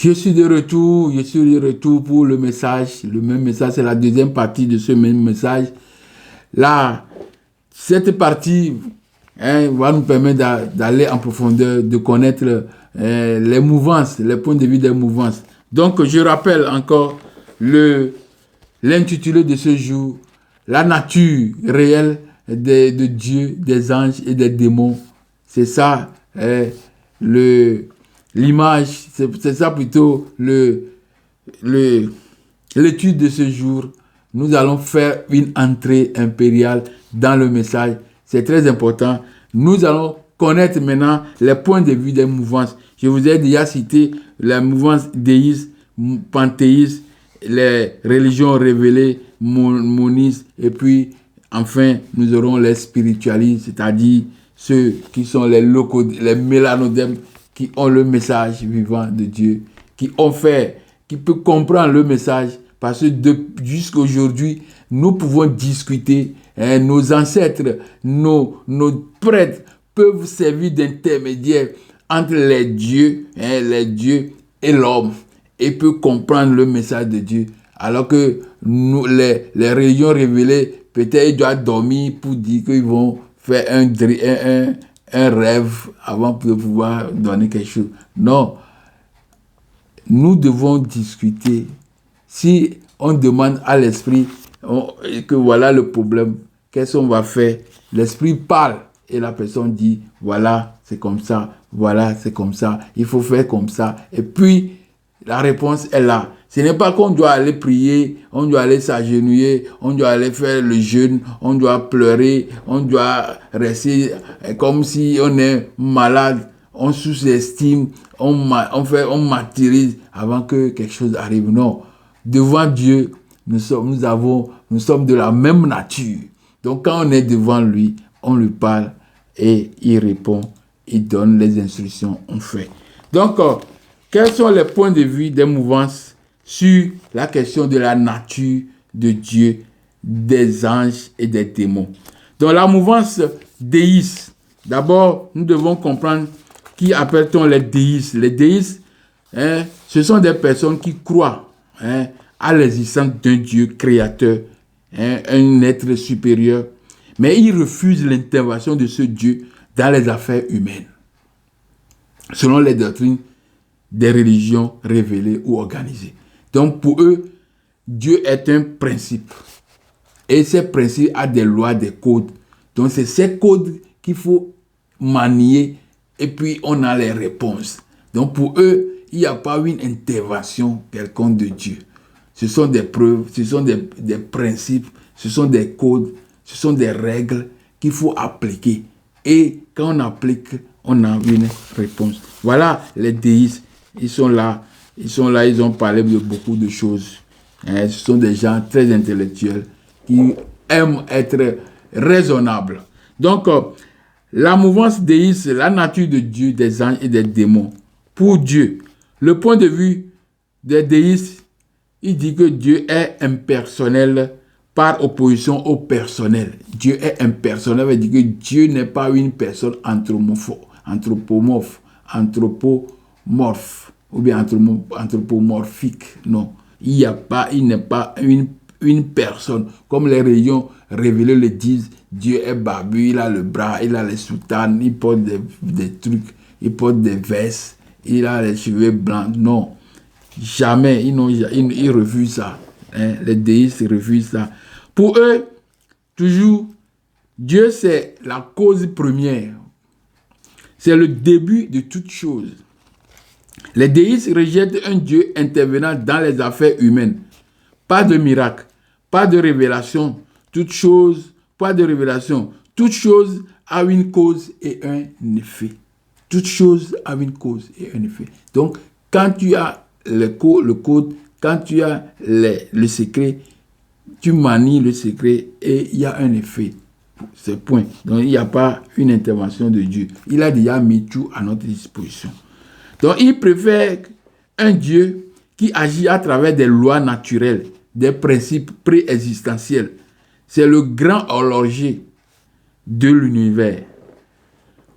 Je suis de retour pour le message. Le même message, c'est la deuxième partie de ce même message. Là, cette partie va nous permettre d'aller en profondeur, de connaître les mouvances, les points de vue des mouvances. Donc, je rappelle encore l'intitulé de ce jour, la nature réelle de Dieu, des anges et des démons. C'est ça, l'image, c'est ça plutôt l'étude de ce jour. Nous allons faire une entrée impériale dans le message. C'est très important. Nous allons connaître maintenant les points de vue des mouvances. Je vous ai déjà cité la mouvance déiste, panthéiste, les religions révélées, monistes, et puis enfin nous aurons les spiritualistes, c'est-à-dire ceux qui sont les mélanodèmes, qui ont le message vivant de Dieu, qui peuvent comprendre le message, parce que jusqu'à aujourd'hui, nous pouvons discuter, nos ancêtres, nos prêtres peuvent servir d'intermédiaire entre les dieux et l'homme, et peuvent comprendre le message de Dieu, alors que nous, les religions révélées, peut-être ils doivent dormir pour dire qu'ils vont faire un rêve avant de pouvoir donner quelque chose. Non, nous devons discuter. Si on demande à l'esprit que voilà le problème, qu'est-ce qu'on va faire? L'esprit parle et la personne dit, voilà, c'est comme ça, voilà, c'est comme ça, il faut faire comme ça. Et puis, la réponse est là. Ce n'est pas qu'on doit aller prier, on doit aller s'agenouiller, on doit aller faire le jeûne, on doit pleurer, on doit rester comme si on est malade, on sous-estime, on martyrise avant que quelque chose arrive. Non. Devant Dieu, nous sommes de la même nature. Donc quand on est devant lui, on lui parle et il répond, il donne les instructions, on fait. Donc, quels sont les points de vue des mouvances sur la question de la nature de Dieu, des anges et des démons? Dans la mouvance déiste, d'abord, nous devons comprendre qui appelle-t-on les déistes. Les déistes, ce sont des personnes qui croient à l'existence d'un Dieu créateur, un être supérieur, mais ils refusent l'intervention de ce Dieu dans les affaires humaines, selon les doctrines des religions révélées ou organisées. Donc pour eux, Dieu est un principe. Et ces principes ont des lois, des codes. Donc c'est ces codes qu'il faut manier et puis on a les réponses. Donc pour eux, il n'y a pas une intervention quelconque de Dieu. Ce sont des preuves, ce sont des principes, ce sont des codes, ce sont des règles qu'il faut appliquer. Et quand on applique, on a une réponse. Voilà les déistes. Ils sont là, ils ont parlé de beaucoup de choses. Ce sont des gens très intellectuels qui aiment être raisonnables. Donc, la mouvance déiste, la nature de Dieu, des anges et des démons. Pour Dieu, le point de vue des déistes, il dit que Dieu est impersonnel par opposition au personnel. Dieu est impersonnel, veut dire que Dieu n'est pas une personne anthropomorphe, ou bien anthropomorphique. Non, il n'est pas une personne. Comme les religions révélées le disent, Dieu est barbu, il a le bras, il a les soutanes, il porte des trucs, il porte des vestes, il a les cheveux blancs. Non, jamais, ils refusent ça. Les déistes refusent ça. Pour eux, toujours, Dieu c'est la cause première. C'est le début de toute chose. Les déistes rejettent un Dieu intervenant dans les affaires humaines. Pas de miracle, pas de révélation. Toute chose, pas de révélation. Toute chose a une cause et un effet. Toute chose a une cause et un effet. Donc, quand tu as le code, quand tu as le secret, tu manies le secret et il y a un effet. C'est point. Donc, il n'y a pas une intervention de Dieu. Il a déjà mis tout à notre disposition. Donc, il préfère un Dieu qui agit à travers des lois naturelles, des principes préexistentiels. C'est le grand horloger de l'univers.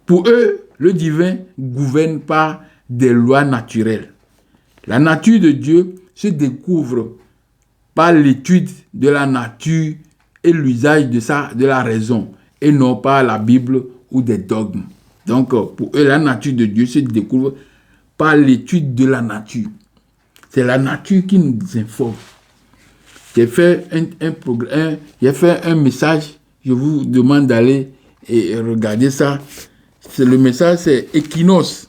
Pour eux, le divin gouverne par des lois naturelles. La nature de Dieu se découvre par l'étude de la nature et l'usage de la raison, et non par la Bible ou des dogmes. Donc, pour eux, la nature de Dieu se découvre par l'étude de la nature. C'est la nature qui nous informe. J'ai fait un message, je vous demande d'aller et regarder ça. Le message, c'est Équinos.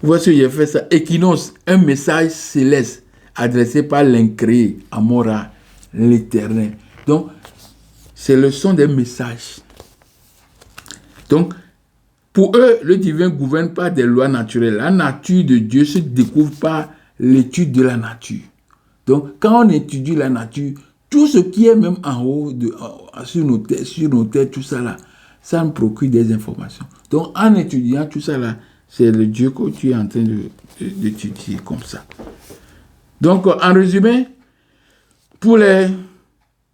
Voici, j'ai fait ça. Équinos, un message céleste adressé par l'incréé, Amora, l'éternel. Donc, c'est le son des messages. Donc, pour eux, le divin gouverne par des lois naturelles. La nature de Dieu se découvre par l'étude de la nature. Donc, quand on étudie la nature, tout ce qui est même en haut, sur nos têtes, tout ça là, ça nous procure des informations. Donc, en étudiant tout ça là, c'est le Dieu que tu es en train d'étudier comme ça. Donc, en résumé, pour les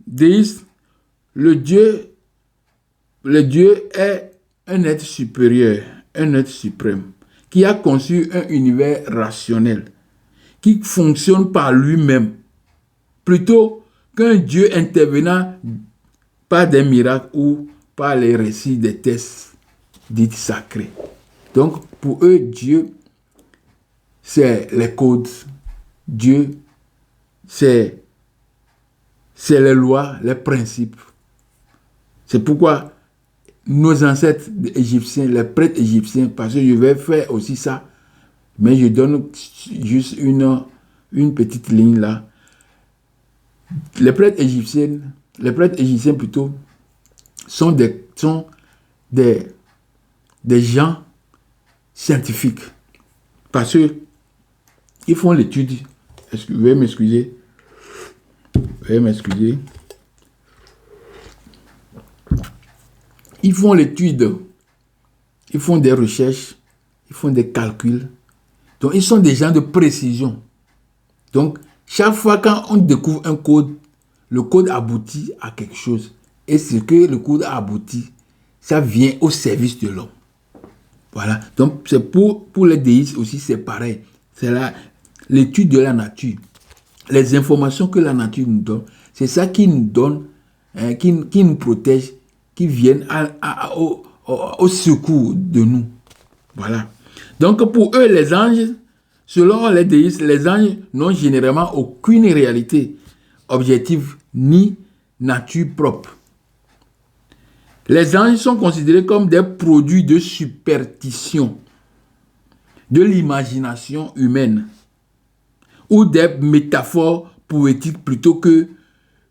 déistes, le Dieu est un être supérieur, un être suprême, qui a conçu un univers rationnel, qui fonctionne par lui-même, plutôt qu'un Dieu intervenant par des miracles ou par les récits des textes dits sacrés. Donc, pour eux, Dieu, c'est les codes. Dieu, c'est les lois, les principes. C'est pourquoi nos ancêtres égyptiens, les prêtres égyptiens, parce que je vais faire aussi ça, mais je donne juste une petite ligne là. Les prêtres égyptiens plutôt, sont des gens scientifiques. Parce que ils font l'étude. Veuillez m'excuser. Ils font l'étude. Ils font des recherches. Ils font des calculs. Donc, ils sont des gens de précision. Donc, chaque fois quand on découvre un code, le code aboutit à quelque chose. Et ce que le code a abouti, ça vient au service de l'homme. Voilà. Donc, c'est pour les déistes aussi, c'est pareil. C'est l'étude de la nature. Les informations que la nature nous donne, c'est ça qui nous donne, qui nous protège, qui viennent au secours de nous. Voilà. Donc, pour eux, les anges, selon les déistes, les anges n'ont généralement aucune réalité objective ni nature propre. Les anges sont considérés comme des produits de superstition, de l'imagination humaine, ou des métaphores poétiques plutôt que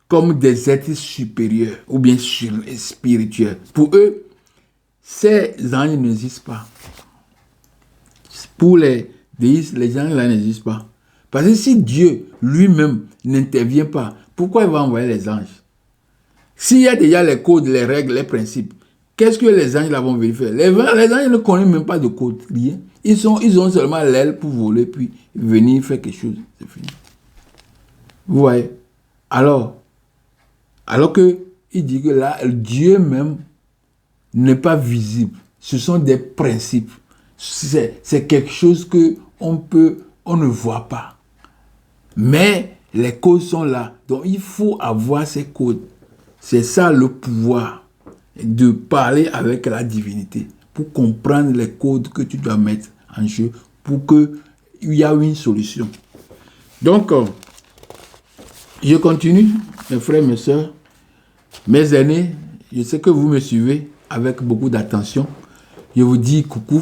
comme des êtres supérieurs ou bien spirituels. Pour eux, ces anges n'existent pas. Pour les déistes, les anges là n'existent pas. Parce que si Dieu lui-même n'intervient pas, pourquoi il va envoyer les anges? S'il y a déjà les codes, les règles, les principes, qu'est-ce que les anges là vont venir faire? Les anges ne connaissent même pas de code, rien. Ils ont seulement l'aile pour voler, puis venir faire quelque chose. C'est fini. Vous voyez? Alors que il dit que là, Dieu même n'est pas visible. Ce sont des principes. C'est quelque chose que on ne voit pas. Mais les codes sont là. Donc il faut avoir ces codes. C'est ça le pouvoir de parler avec la divinité pour comprendre les codes que tu dois mettre en jeu pour qu'il y ait une solution. Donc, je continue, mes frères, mes soeurs, mes aînés, je sais que vous me suivez avec beaucoup d'attention. Je vous dis coucou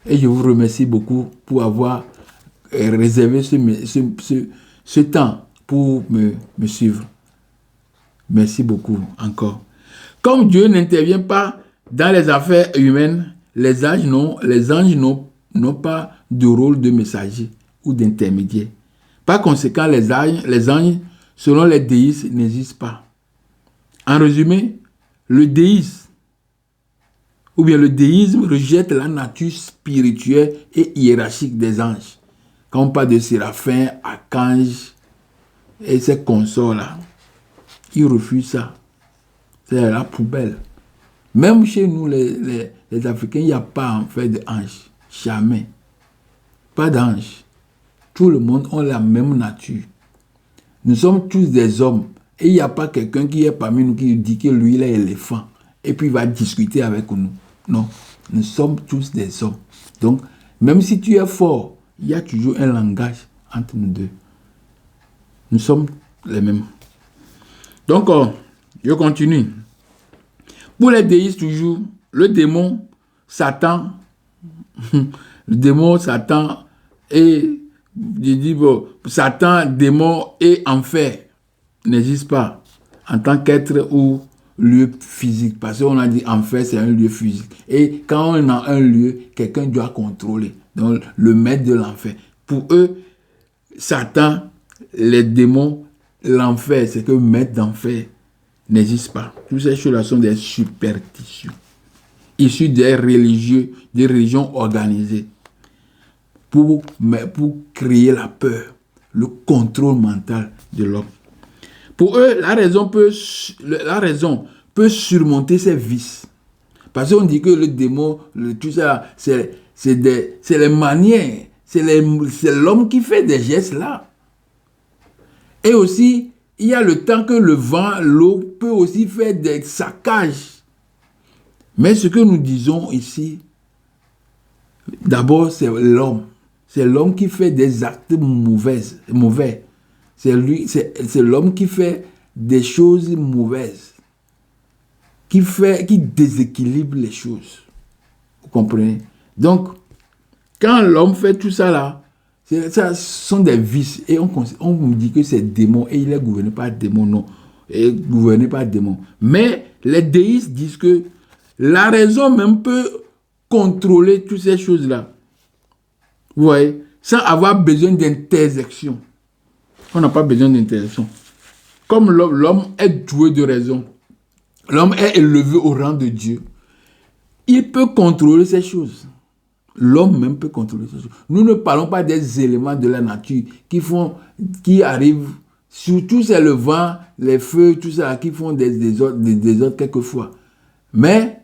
et je vous remercie beaucoup pour avoir réservé ce temps pour me suivre. Merci beaucoup encore. Comme Dieu n'intervient pas dans les affaires humaines, les anges n'ont pas de rôle de messager ou d'intermédiaire. Par conséquent, les anges, selon les déistes, n'existent pas. En résumé, le déisme rejette la nature spirituelle et hiérarchique des anges. Quand on parle de séraphins, archanges et ces consorts-là, ils refusent ça. C'est la poubelle. Même chez nous, les Africains, il n'y a pas en fait d'ange. Jamais. Pas d'ange. Tout le monde a la même nature. Nous sommes tous des hommes. Et il n'y a pas quelqu'un qui est parmi nous qui dit que lui, il est éléphant. Et puis il va discuter avec nous. Non. Nous sommes tous des hommes. Donc, même si tu es fort, il y a toujours un langage entre nous deux. Nous sommes les mêmes. Donc, je continue. Pour les déistes, toujours, le démon, Satan, et je dis, bon, Satan, démon et enfer n'existent pas en tant qu'être ou lieu physique. Parce qu'on a dit enfer, c'est un lieu physique. Et quand on a un lieu, quelqu'un doit contrôler. Donc, le maître de l'enfer. Pour eux, Satan, les démons, l'enfer, c'est que le maître d'enfer n'existe pas. Toutes ces choses-là sont des superstitions issues des religions organisées pour créer la peur, le contrôle mental de l'homme. Pour eux, la raison peut surmonter ces vices. Parce qu'on dit que le démon, tout ça, c'est les manières, c'est l'homme qui fait des gestes là. Et aussi, il y a le temps que le vent, l'eau peut aussi faire des saccages. Mais ce que nous disons ici, d'abord, c'est l'homme. C'est l'homme qui fait des actes mauvais. C'est l'homme qui fait des choses mauvaises. Qui déséquilibre les choses. Vous comprenez? Donc, quand l'homme fait tout ça là, ça sont des vices. Et on nous dit que c'est démon. Et il est gouverné par démon. Non. Et gouverné par démon. Mais les déistes disent que la raison même peut contrôler toutes ces choses-là. Vous voyez? Sans avoir besoin d'interjection. On n'a pas besoin d'interjection. Comme l'homme est doué de raison, l'homme est élevé au rang de Dieu, il peut contrôler ces choses. L'homme même peut contrôler ces choses. Nous ne parlons pas des éléments de la nature qui arrivent, surtout c'est le vent, les feux, tout ça, qui font des ordres quelquefois. Mais,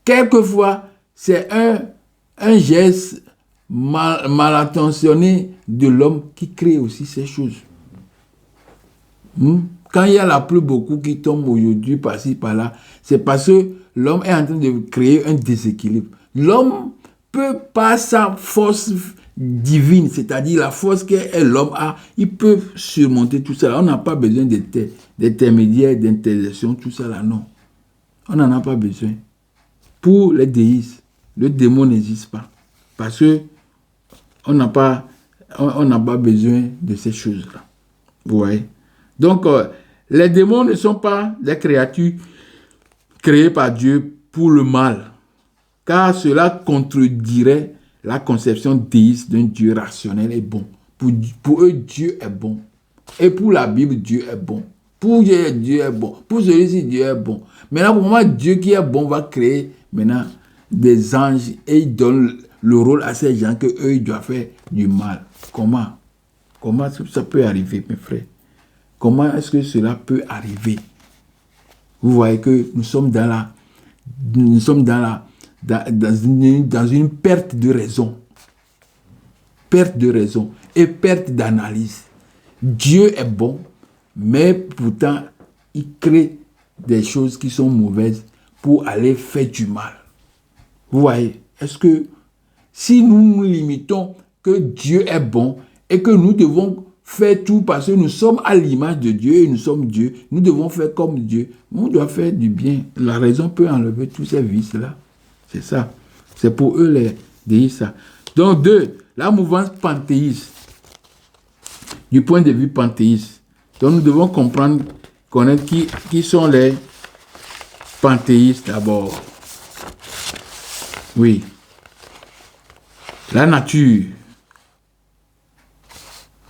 quelquefois, c'est un geste mal intentionné de l'homme qui crée aussi ces choses. Quand il y a la pluie beaucoup qui tombe aujourd'hui, par-ci, par-là, c'est parce que l'homme est en train de créer un déséquilibre. L'homme peut, par sa force divine, c'est-à-dire la force que l'homme a, il peut surmonter tout ça. On n'a pas besoin d'intermédiaires, d'intercession, tout ça là, non. On n'en a pas besoin. Pour les déistes, le démon n'existe pas. Parce que on n'a pas besoin de ces choses-là. Vous voyez? Donc, les démons ne sont pas des créatures créées par Dieu pour le mal, car cela contredirait la conception déiste d'un Dieu rationnel et bon. Pour eux, Dieu est bon. Et pour la Bible, Dieu est bon. Pour Dieu, Dieu est bon. Pour celui-ci, Dieu est bon. Maintenant, pour moi, Dieu qui est bon va créer maintenant des anges et il donne le rôle à ces gens qu'eux, ils doivent faire du mal. Comment ça peut arriver, mes frères? Comment est-ce que cela peut arriver? Vous voyez que nous sommes dans une perte de raison. Perte de raison et perte d'analyse. Dieu est bon, mais pourtant, il crée des choses qui sont mauvaises pour aller faire du mal. Vous voyez? Est-ce que si nous nous limitons que Dieu est bon et que nous devons faire tout parce que nous sommes à l'image de Dieu et nous sommes Dieu, nous devons faire comme Dieu, on doit faire du bien. La raison peut enlever tous ces vices-là. C'est ça. C'est pour eux les déistes. Donc, 2, la mouvance panthéiste. Du point de vue panthéiste. Donc, nous devons connaître qui sont les panthéistes d'abord. Oui. La nature.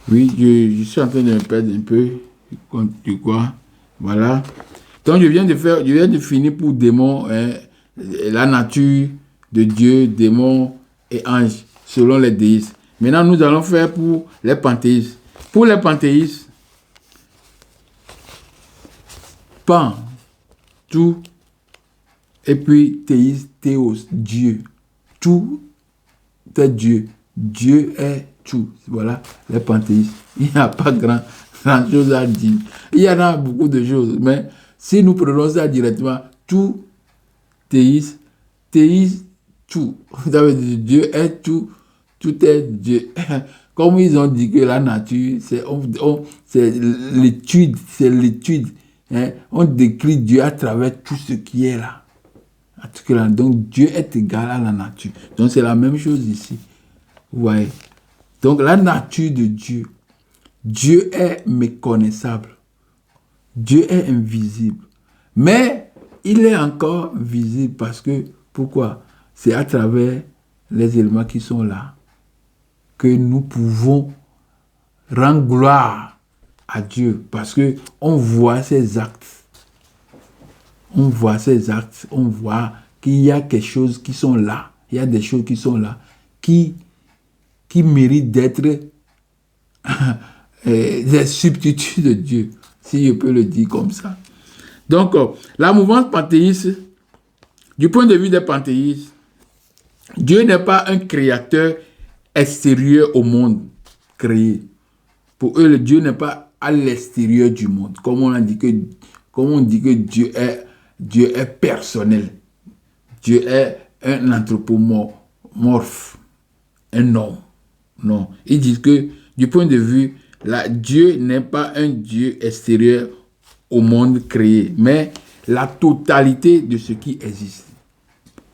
Oui, je suis en train de me perdre un peu. Du quoi? Voilà. Donc, je viens de finir pour démon, la nature de Dieu, démon et ange, selon les déistes. Maintenant, nous allons faire pour les panthéistes. Pour les panthéistes, pan, tout, et puis théiste, théos, Dieu. Tout est Dieu. Dieu est tout. Voilà, les panthéistes. Il n'y a pas grand chose à dire. Il y en a beaucoup de choses, mais si nous prenons ça directement, tout théiste, tout. Ça veut dire Dieu est tout, tout est Dieu. Comme ils ont dit que la nature, c'est l'étude. Hein? On décrit Dieu à travers tout ce qui est là. Donc Dieu est égal à la nature. Donc c'est la même chose ici. Vous voyez. Donc la nature de Dieu. Dieu est méconnaissable. Dieu est invisible. Mais il est encore visible parce que, pourquoi? C'est à travers les éléments qui sont là que nous pouvons rendre gloire à Dieu. Parce que on voit ses actes. On voit ses actes. On voit qu'il y a quelque chose qui sont là. Il y a des choses qui sont là qui méritent d'être des substituts de Dieu, si je peux le dire comme ça. Donc, la mouvance panthéiste, du point de vue des panthéistes, Dieu n'est pas un créateur extérieur au monde créé. Pour eux, le Dieu n'est pas à l'extérieur du monde. Comme on dit que Dieu est personnel. Dieu est un anthropomorphe, un homme. Non. Ils disent que, du point de vue, Dieu n'est pas un Dieu extérieur au monde créé, mais la totalité de ce qui existe.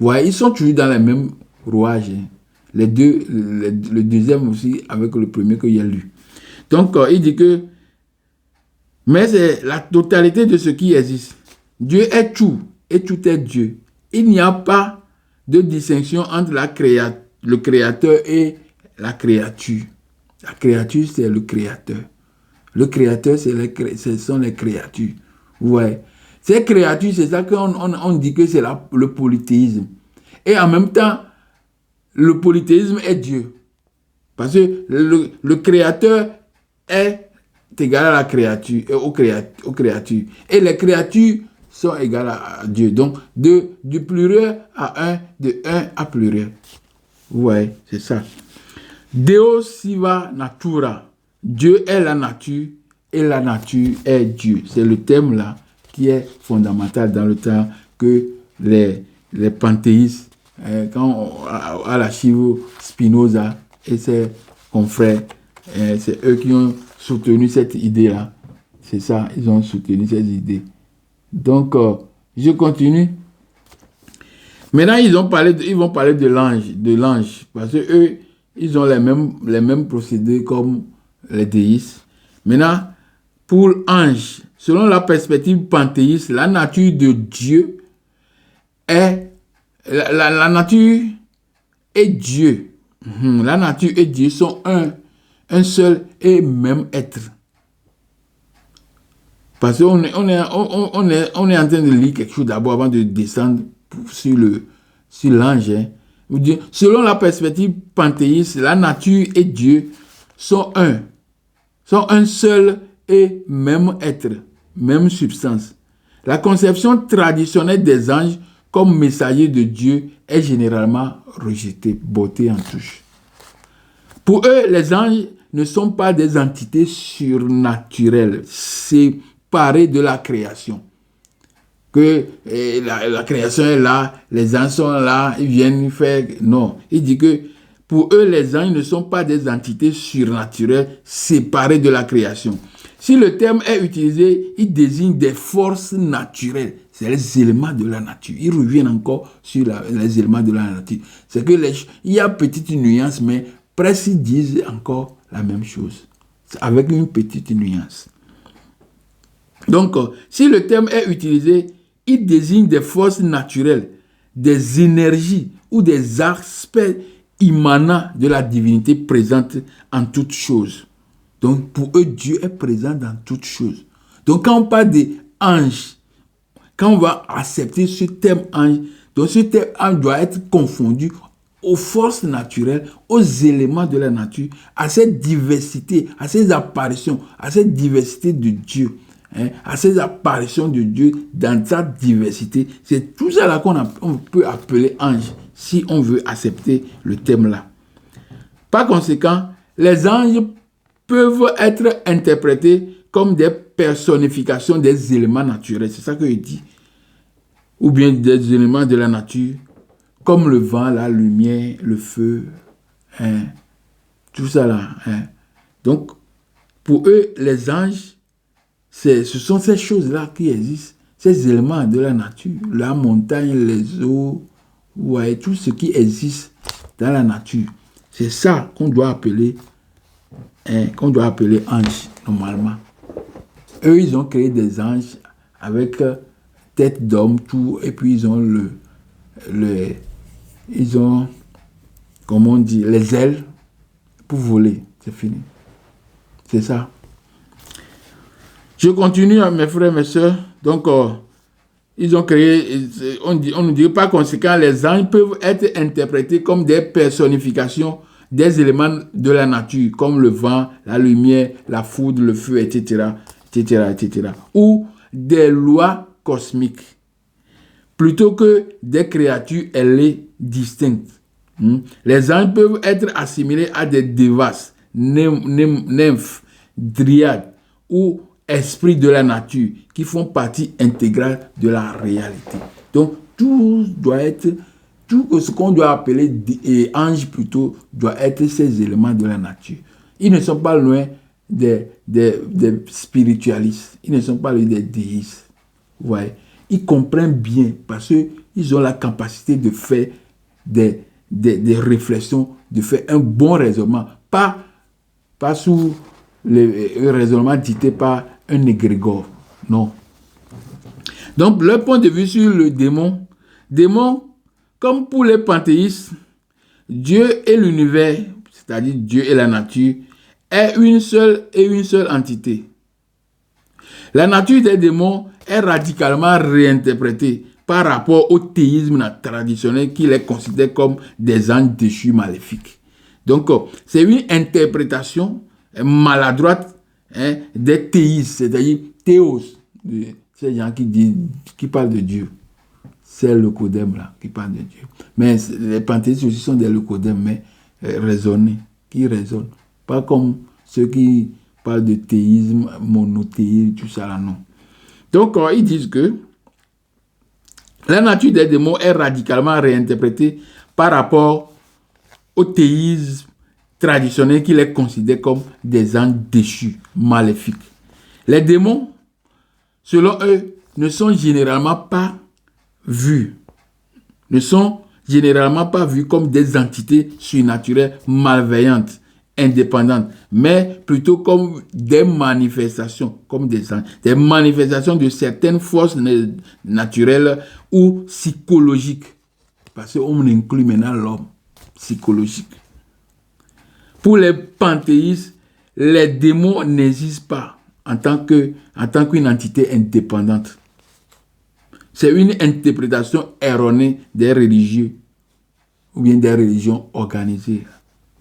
Ouais, ils sont toujours dans les mêmes rouages. Hein. Les deux, le deuxième aussi avec le premier que j'ai lu. Donc, il dit que, mais c'est la totalité de ce qui existe. Dieu est tout, et tout est Dieu. Il n'y a pas de distinction entre le créateur et la créature. La créature, c'est le créateur. Le créateur, ce sont les créatures. Ouais. Ces créatures, c'est ça qu'on dit que c'est le polythéisme. Et en même temps, le polythéisme est Dieu. Parce que le créateur est égal à la créature, aux créatures. Et les créatures sont égales à Dieu. Donc, du pluriel à un, de un à pluriel. Ouais, c'est ça. Deo siva natura. Dieu est la nature et la nature est Dieu. C'est le thème là qui est fondamental dans le temps que les panthéistes, quand à l'archive Spinoza et ses confrères, c'est eux qui ont soutenu cette idée-là. C'est ça, ils ont soutenu cette idée. Donc, je continue. Maintenant, ils vont parler de l'ange, parce que eux, ils ont les mêmes procédés comme les déistes. Maintenant, pour l'ange, selon la perspective panthéiste, la nature de Dieu est la nature et Dieu. La nature et Dieu sont un seul et même être. Parce qu'on est en train de lire quelque chose d'abord avant de descendre sur l'ange. Hein. Selon la perspective panthéiste, la nature et Dieu sont un seul et même être, même substance. La conception traditionnelle des anges comme messagers de Dieu est généralement rejetée, bottée en touche. Pour eux, les anges ne sont pas des entités surnaturelles, séparées de la création. Que la création est là, les anges sont là, ils viennent faire... Non, il dit que pour eux, les anges ne sont pas des entités surnaturelles séparées de la création. Si le terme est utilisé, il désigne des forces naturelles. C'est les éléments de la nature. Ils reviennent encore sur les éléments de la nature. C'est que il y a petite nuance, mais presque ils disent encore la même chose. Avec une petite nuance. Donc, si le terme est utilisé, il désigne des forces naturelles, des énergies ou des aspects immanents de la divinité présente en toutes choses. Donc, pour eux, Dieu est présent dans toutes choses. Donc, quand on parle des anges, quand on va accepter ce terme ange, donc ce terme ange doit être confondu aux forces naturelles, aux éléments de la nature, à cette diversité, à ces apparitions, à cette diversité de Dieu. À ces apparitions de Dieu dans sa diversité. C'est tout ça là qu'on peut appeler ange si on veut accepter le thème là. Par conséquent, les anges peuvent être interprétés comme des personnifications des éléments naturels. C'est ça que je dis. Ou bien des éléments de la nature, comme le vent, la lumière, le feu, hein, tout ça là. Hein. Donc, pour eux, les anges, ce sont ces choses-là qui existent, ces éléments de la nature, la montagne, les eaux, ouais, tout ce qui existe dans la nature. C'est ça qu'on doit appeler ange, normalement. Eux, ils ont créé des anges avec tête d'homme, tout, et puis ils ont ils ont, comment on dit, les ailes pour voler. C'est fini. C'est ça. Je continue, mes frères, mes soeurs. Donc, ils ont créé, on nous dit par conséquent, les anges peuvent être interprétés comme des personnifications des éléments de la nature, comme le vent, la lumière, la foudre, le feu, etc., etc., etc., ou des lois cosmiques, plutôt que des créatures ailées distinctes. Les anges peuvent être assimilés à des dévas, nymphes, dryades ou esprits de la nature qui font partie intégrale de la réalité. Donc, tout ce qu'on doit appeler anges plutôt, doit être ces éléments de la nature. Ils ne sont pas loin des spiritualistes. Ils ne sont pas loin des déistes. Ouais. Ils comprennent bien parce qu'ils ont la capacité de faire des réflexions, de faire un bon raisonnement. Pas sous le raisonnement dicté par un égrégore. Non. Donc, leur point de vue sur le démon, comme pour les panthéistes, Dieu et l'univers, c'est-à-dire Dieu et la nature, est une seule entité. La nature des démons est radicalement réinterprétée par rapport au théisme traditionnel qui les considère comme des anges déchus maléfiques. Donc, c'est une interprétation maladroite des théistes, c'est-à-dire théos, ces gens qui parlent de Dieu. C'est le codème là qui parle de Dieu. Mais les panthéistes aussi sont des leucodèmes, mais raisonnés, qui raisonnent. Pas comme ceux qui parlent de théisme, monothéisme, tout ça là, non. Donc, ils disent que la nature des démons est radicalement réinterprétée par rapport au théisme traditionnel qui les considère comme des anges déchus, maléfiques. Les démons, selon eux, ne sont généralement pas vus comme des entités surnaturelles malveillantes, indépendantes, mais plutôt comme des manifestations, comme des manifestations de certaines forces naturelles ou psychologiques. Parce qu'on inclut maintenant l'homme psychologique. Pour les panthéistes, les démons n'existent pas en tant qu'une entité indépendante. C'est une interprétation erronée des religieux ou bien des religions organisées,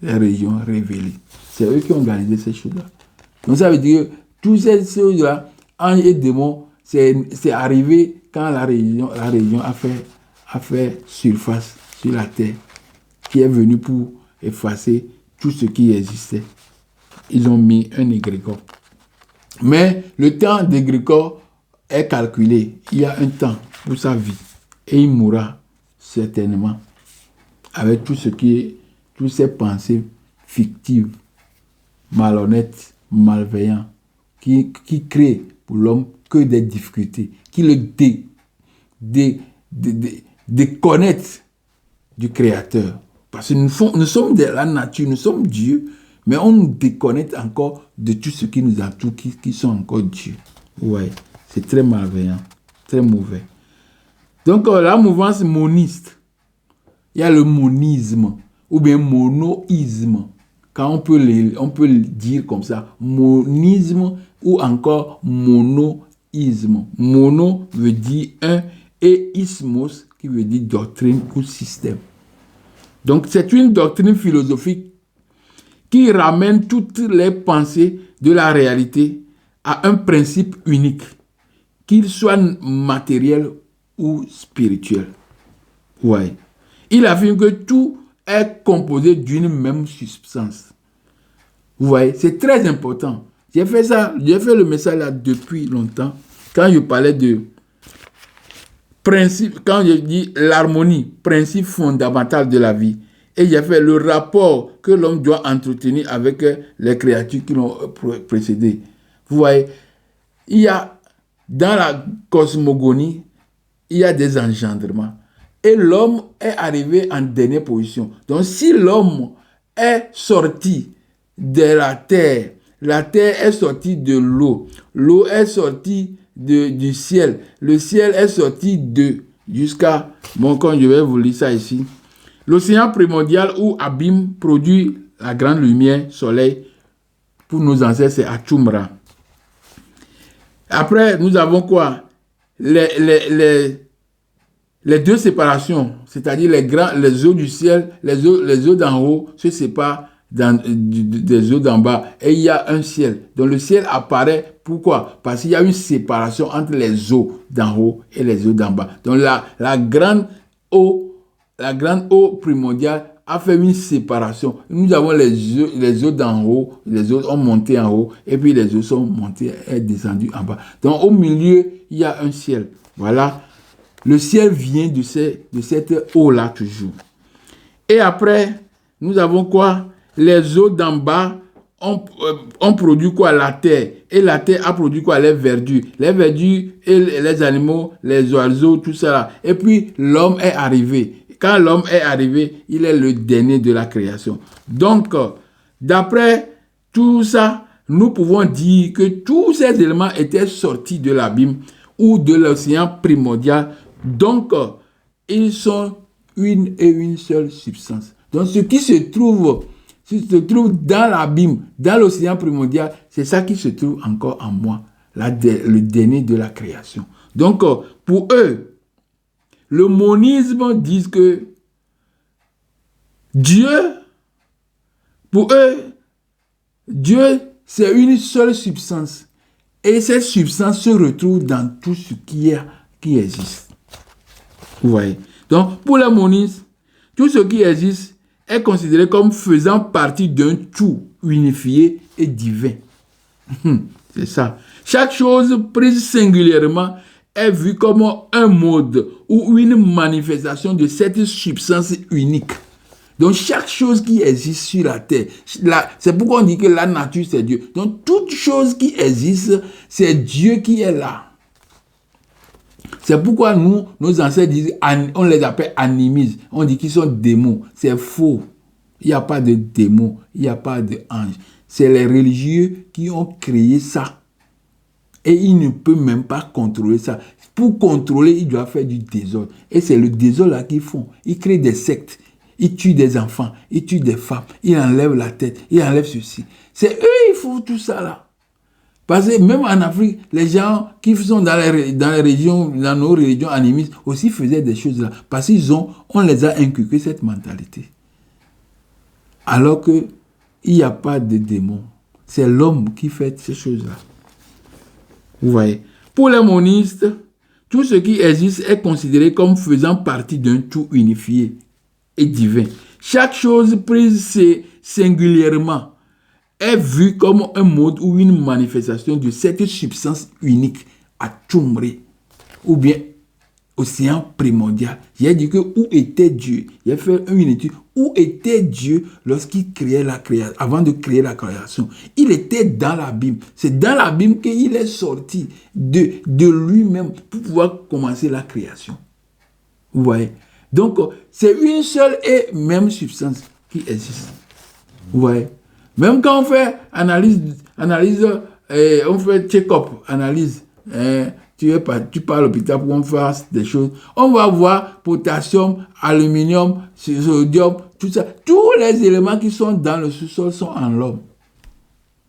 des religions révélées. C'est eux qui ont organisé ces choses-là. Donc ça veut dire que toutes ces choses-là, anges et démons, c'est arrivé quand la religion a fait surface sur la terre, qui est venue pour effacer tout ce qui existait. Ils ont mis un égrégore. Mais le temps d'égrégore est calculé. Il y a un temps pour sa vie. Et il mourra certainement avec toutes ces pensées fictives, malhonnêtes, malveillantes, qui créent pour l'homme que des difficultés, qui le déconnectent du Créateur. Parce que nous sommes de la nature, nous sommes Dieu, mais on nous déconnecte encore de tout ce qui nous entoure, qui sont encore Dieu. Ouais, c'est très malveillant, très mauvais. Donc, la mouvance moniste, il y a le monisme, ou bien monoïsme. Quand on peut le dire comme ça, monisme ou encore monoïsme. Mono veut dire un et ismos qui veut dire doctrine ou système. Donc, c'est une doctrine philosophique qui ramène toutes les pensées de la réalité à un principe unique, qu'il soit matériel ou spirituel. Ouais. Il affirme que tout est composé d'une même substance. Vous voyez, c'est très important. J'ai fait ça, j'ai fait le message là depuis longtemps. Quand je parlais de principe, quand je dis l'harmonie, principe fondamental de la vie, et j'ai fait le rapport que l'homme doit entretenir avec les créatures qui l'ont précédé. Vous voyez, il y a, dans la cosmogonie, il y a des engendrements. Et l'homme est arrivé en dernière position. Donc, si l'homme est sorti de la terre est sortie de l'eau, l'eau est sortie du ciel, le ciel est sorti jusqu'à, bon, quand je vais vous lire ça ici, l'océan primordial ou abîme produit la grande lumière, soleil, pour nos ancêtres, c'est Achumra. Après, nous avons quoi? Les deux séparations, c'est-à-dire les eaux du ciel, les eaux d'en haut se séparent des eaux d'en bas et il y a un ciel. Donc le ciel apparaît, pourquoi? Parce qu'il y a une séparation entre les eaux d'en haut et les eaux d'en bas. Donc la grande eau primordiale a fait une séparation. Nous avons les eaux d'en haut, les eaux ont monté en haut et puis les eaux sont montées et descendues en bas. Donc au milieu, il y a un ciel. Voilà. Le ciel vient de cette eau-là toujours. Et après, nous avons quoi? Les eaux d'en bas ont produit quoi? La terre. Et la terre a produit quoi? Les verdures. Les verdures et les animaux, les oiseaux, tout ça là. Et puis, l'homme est arrivé. Quand l'homme est arrivé, il est le dernier de la création. Donc, d'après tout ça, nous pouvons dire que tous ces éléments étaient sortis de l'abîme ou de l'océan primordial. Donc, ils sont une et une seule substance. Donc, ce qui se trouve dans l'abîme, dans l'océan primordial, c'est ça qui se trouve encore en moi, le dernier de la création. Donc, pour eux, le monisme dit que pour eux, Dieu, c'est une seule substance. Et cette substance se retrouve dans tout ce qui existe. Vous voyez? Donc, pour les monistes, tout ce qui existe est considéré comme faisant partie d'un tout unifié et divin. C'est ça. Chaque chose prise singulièrement est vue comme un mode ou une manifestation de cette substance unique. Donc, chaque chose qui existe sur la terre, c'est pourquoi on dit que la nature, c'est Dieu. Donc, toute chose qui existe, c'est Dieu qui est là. C'est pourquoi nos ancêtres disent, on les appelle animistes. On dit qu'ils sont démons. C'est faux. Il n'y a pas de démons. Il n'y a pas d'anges. C'est les religieux qui ont créé ça. Et ils ne peuvent même pas contrôler ça. Pour contrôler, ils doivent faire du désordre. Et c'est le désordre là qu'ils font. Ils créent des sectes. Ils tuent des enfants. Ils tuent des femmes. Ils enlèvent la tête. Ils enlèvent ceci. C'est eux, ils font tout ça là. Parce que même en Afrique, les gens qui sont dans les régions, dans nos religions animistes, aussi faisaient des choses là. Parce qu'on les a inculqué cette mentalité. Alors qu'il n'y a pas de démons. C'est l'homme qui fait ces choses-là. Vous voyez. Pour les monistes, tout ce qui existe est considéré comme faisant partie d'un tout unifié et divin. Chaque chose prise singulièrement est vu comme un mode ou une manifestation de cette substance unique à Tchoumré, ou bien océan primordial. J'ai dit que où était Dieu? J'ai fait une étude. Où était Dieu lorsqu'il créait la création, avant de créer la création? Il était dans l'abîme. C'est dans l'abîme qu'il est sorti de lui-même pour pouvoir commencer la création. Vous voyez? Donc, c'est une seule et même substance qui existe. Vous voyez? Même quand on fait analyse, on fait check-up, analyse, tu pars à l'hôpital pour qu'on fasse des choses, on va voir potassium, aluminium, sodium, tout ça. Tous les éléments qui sont dans le sous-sol sont en l'homme.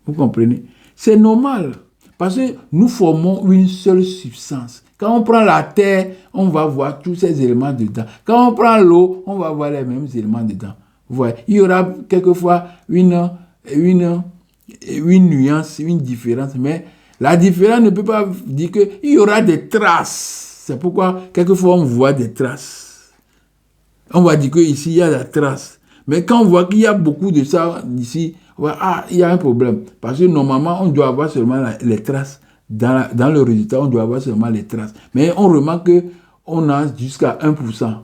Vous comprenez? C'est normal, parce que nous formons une seule substance. Quand on prend la terre, on va voir tous ces éléments dedans. Quand on prend l'eau, on va voir les mêmes éléments dedans. Vous voyez? Il y aura quelquefois une nuance, une différence, mais la différence ne peut pas dire qu'il y aura des traces. C'est pourquoi quelquefois on voit des traces. On va dire qu'ici il y a des traces. Mais quand on voit qu'il y a beaucoup de ça ici, Ouais, ah, il y a un problème. Parce que normalement, on doit avoir seulement les traces. Dans le résultat, on doit avoir seulement les traces. Mais on remarque qu'on a jusqu'à 1%.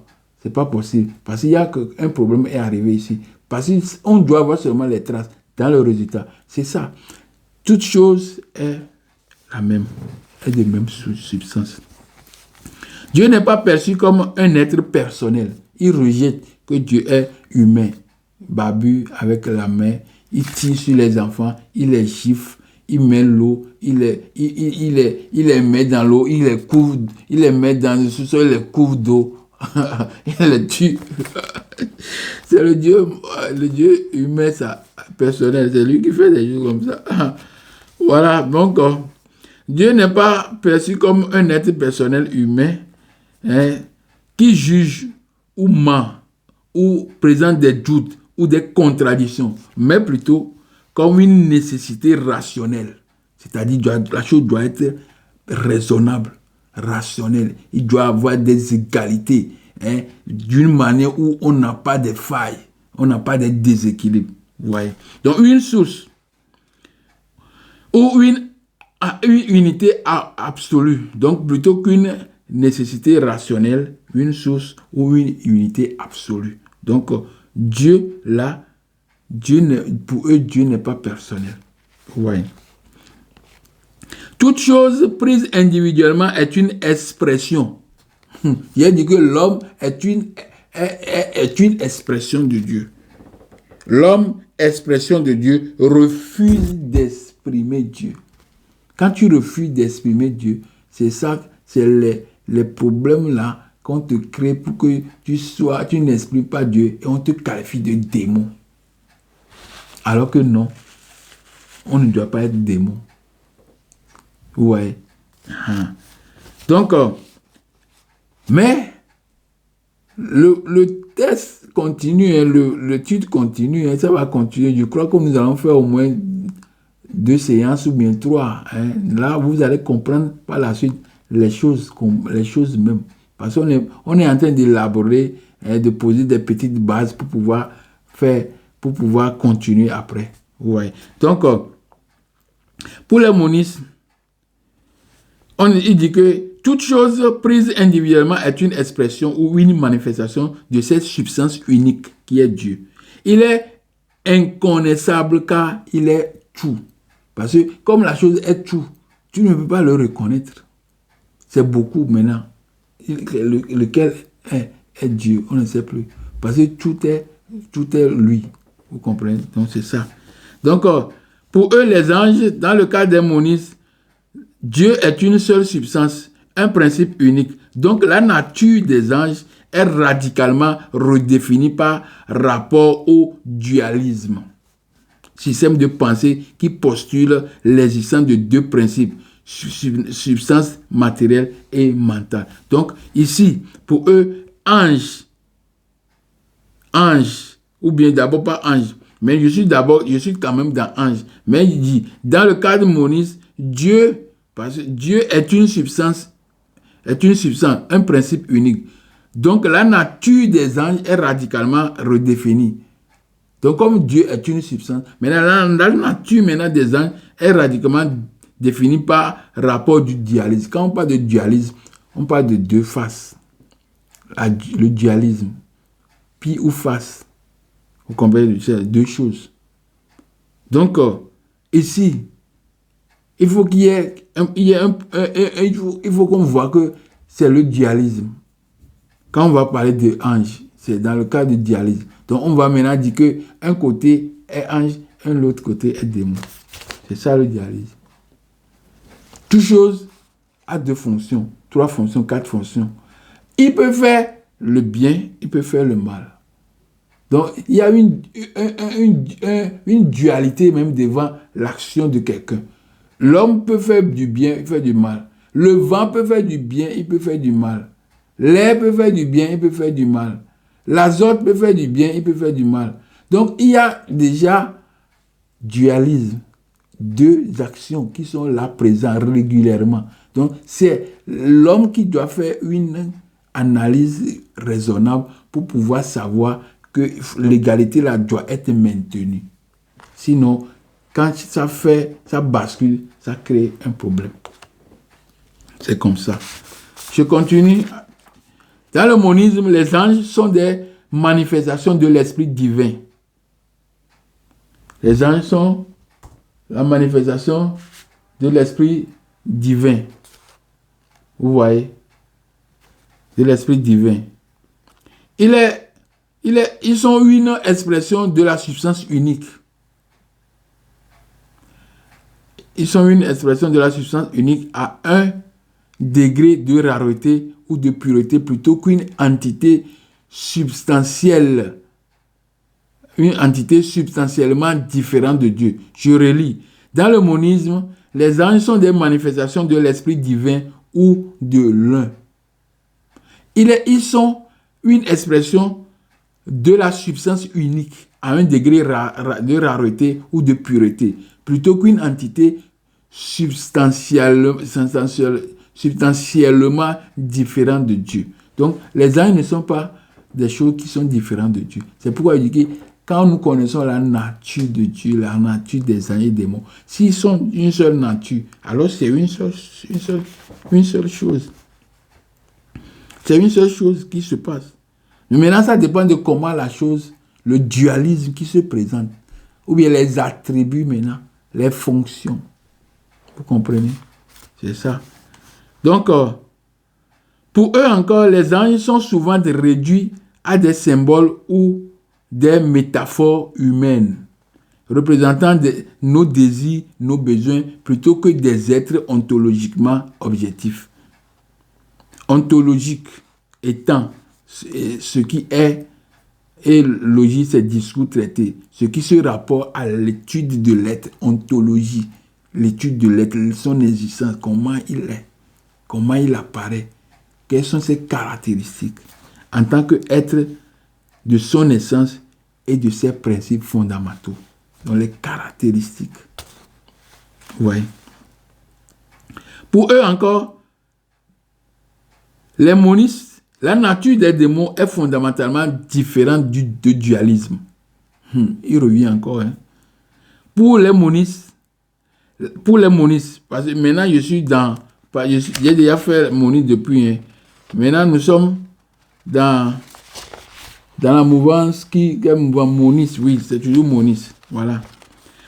C'est pas possible. Parce qu'il y a qu'un problème est arrivé ici. Parce qu'on doit avoir seulement les traces dans le résultat. C'est ça. Toute chose est la même. Est de même substance. Dieu n'est pas perçu comme un être personnel. Il rejette que Dieu est humain. Babu avec la main, il tire sur les enfants, il les gifle, il met l'eau, il les met dans l'eau, il les couvre, il les met dans le sous-sol, il les couvre d'eau, il les tue. C'est le Dieu humain, ça, personnel, c'est lui qui fait des choses comme ça. Voilà, donc, Dieu n'est pas perçu comme un être personnel humain, hein, qui juge ou ment, ou présente des doutes, ou des contradictions, mais plutôt comme une nécessité rationnelle. C'est-à-dire la chose doit être raisonnable, rationnelle. Il doit avoir des égalités, hein, d'une manière où on n'a pas de failles, on n'a pas de déséquilibre. Ouais. Donc une source ou une unité absolue, donc plutôt qu'une nécessité rationnelle, une source ou une unité absolue. Donc Dieu, là, pour eux, Dieu n'est pas personnel. Ouais. Toute chose prise individuellement est une expression. Il a dit que l'homme est une expression de Dieu. L'homme, expression de Dieu, refuse d'exprimer Dieu. Quand tu refuses d'exprimer Dieu, c'est ça, c'est les problèmes là qu'on te crée pour que tu n'exprimes pas Dieu et on te qualifie de démon. Alors que non, on ne doit pas être démon. Ouais. Donc, mais le test continue, hein, l'étude continue, hein, ça va continuer. Je crois que nous allons faire au moins 2 séances ou bien 3. Hein. Là, vous allez comprendre par la suite les choses même. Parce qu'on est en train d'élaborer, de poser des petites bases pour pouvoir continuer après. Ouais. Donc, pour les monistes, il dit que toute chose prise individuellement est une expression ou une manifestation de cette substance unique qui est Dieu. Il est inconnaissable car il est tout. Parce que comme la chose est tout, tu ne peux pas le reconnaître. C'est beaucoup maintenant. Lequel est Dieu, on ne sait plus. Parce que tout est lui. Vous comprenez? Donc c'est ça. Donc pour eux les anges, dans le cas des monistes, Dieu est une seule substance, un principe unique. Donc la nature des anges est radicalement redéfinie par rapport au dualisme. Système de pensée qui postule l'existence de 2 principes, substance matérielle et mentale. Donc ici, pour eux, ange, ou bien d'abord pas ange, mais je suis quand même dans ange. Mais il dit, dans le cas de moniste, Dieu, parce que Dieu est une substance, un principe unique. Donc la nature des anges est radicalement redéfinie. Donc comme Dieu est une substance, maintenant la nature des anges est radicalement définie par rapport du dualisme. Quand on parle de dualisme, on parle de 2 faces. Le dualisme, pile ou face. Vous comprenez, c'est 2 choses. Donc ici, il faut il faut qu'on voit que c'est le dualisme. Quand on va parler de ange, c'est dans le cas du dualisme. Donc on va maintenant dire que un côté est ange, l'autre côté est démon. C'est ça le dualisme. Toute chose a 2 fonctions, 3 fonctions, 4 fonctions. Il peut faire le bien, il peut faire le mal. Donc il y a une dualité même devant l'action de quelqu'un. L'homme peut faire du bien, il fait du mal. Le vent peut faire du bien, il peut faire du mal. L'air peut faire du bien, il peut faire du mal. L'azote peut faire du bien, il peut faire du mal. Donc, il y a déjà dualisme, 2 actions qui sont là présentes régulièrement. Donc, c'est l'homme qui doit faire une analyse raisonnable pour pouvoir savoir que l'égalité là doit être maintenue. Sinon, quand ça bascule, ça crée un problème. C'est comme ça. Je continue. Dans le monisme, les anges sont des manifestations de l'esprit divin. Les anges sont la manifestation de l'esprit divin. Vous voyez? De l'esprit divin. Ils sont une expression de la substance unique. Ils sont une expression de la substance unique à un degré de rareté ou de pureté plutôt qu'une entité substantielle. Une entité substantiellement différente de Dieu. Je relis. Dans le monisme, les anges sont des manifestations de l'esprit divin ou de l'un. Ils sont une expression de la substance unique à un degré de rareté ou de pureté, plutôt qu'une entité substantiellement différente de Dieu. Donc, les anges ne sont pas des choses qui sont différentes de Dieu. C'est pourquoi je dis que quand nous connaissons la nature de Dieu, la nature des anges et des démons, s'ils sont une seule nature, alors c'est une seule chose. C'est une seule chose qui se passe. Mais maintenant, ça dépend de comment la chose, le dualisme qui se présente, ou bien les attributs maintenant, les fonctions. Vous comprenez? C'est ça. Donc, pour eux encore, les anges sont souvent réduits à des symboles ou des métaphores humaines, représentant nos désirs, nos besoins, plutôt que des êtres ontologiquement objectifs. Ontologique étant ce qui est, et logique, c'est discours traité, ce qui se rapporte à l'étude de l'être, ontologie, l'étude de l'être, son existence, comment il est, comment il apparaît, quelles sont ses caractéristiques, en tant qu'être de son essence et de ses principes fondamentaux. Donc les caractéristiques. Oui. Pour eux encore, les monistes, la nature des démons est fondamentalement différente du dualisme. Il revient encore. Pour les monistes, parce que maintenant je suis j'ai déjà fait moniste depuis. Maintenant nous sommes dans la mouvance qui est mouvement moniste. Oui, c'est toujours moniste. Voilà.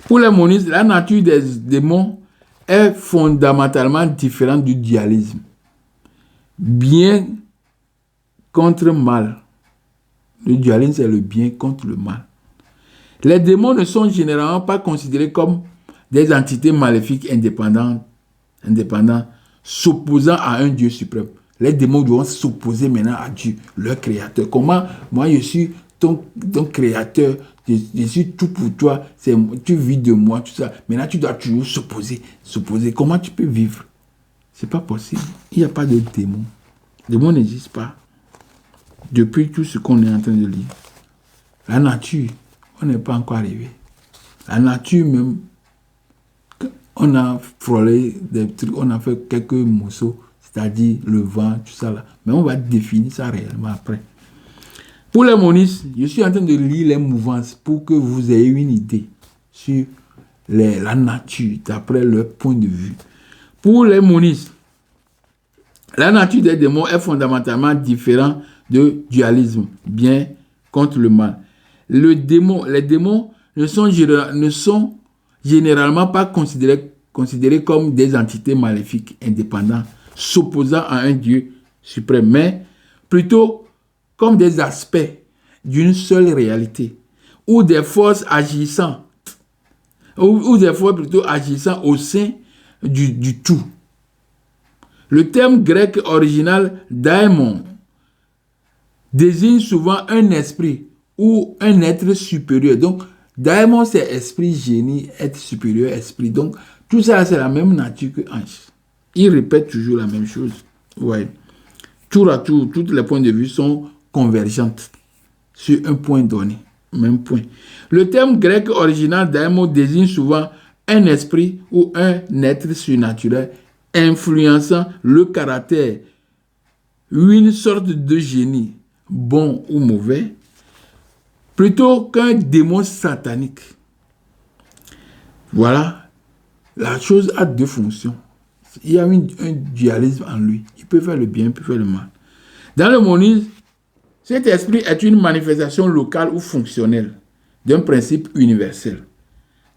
Pour les monistes, la nature des démons est fondamentalement différente du dualisme. Bien contre mal. Le dualisme, c'est le bien contre le mal. Les démons ne sont généralement pas considérés comme des entités maléfiques indépendantes, s'opposant à un Dieu suprême. Les démons doivent s'opposer maintenant à Dieu, leur créateur. Comment moi je suis ton créateur, je suis tout pour toi, tu vis de moi, tout ça. Maintenant tu dois toujours s'opposer. Comment tu peux vivre? C'est pas possible. Il n'y a pas de démon. Le démon n'existe pas. Depuis tout ce qu'on est en train de lire. La nature, on n'est pas encore arrivé. La nature même, on a frôlé des trucs, on a fait quelques morceaux, c'est-à-dire le vent, tout ça là. Mais on va définir ça réellement après. Pour les monistes, je suis en train de lire les mouvances pour que vous ayez une idée sur la nature, d'après leur point de vue. Pour les monistes, la nature des démons est fondamentalement différente du dualisme, bien contre le mal. Les démons ne sont généralement pas considérés comme des entités maléfiques indépendantes, s'opposant à un Dieu suprême, mais plutôt comme des aspects d'une seule réalité, ou des forces agissant, ou des forces plutôt agissant au sein du tout. Le terme grec original daimon désigne souvent un esprit ou un être supérieur. Donc, daimon, c'est esprit, génie, être supérieur, esprit. Donc, tout ça, c'est la même nature que ange. Il répète toujours la même chose. Ouais. Tour à tour, tous les points de vue sont convergents sur un point donné. Même point. Le terme grec original daimon désigne souvent un esprit ou un être surnaturel influençant le caractère, une sorte de génie, bon ou mauvais, plutôt qu'un démon satanique. Voilà. La chose a deux fonctions. Il y a un dualisme en lui. Il peut faire le bien, il peut faire le mal. Dans le monisme, cet esprit est une manifestation locale ou fonctionnelle d'un principe universel.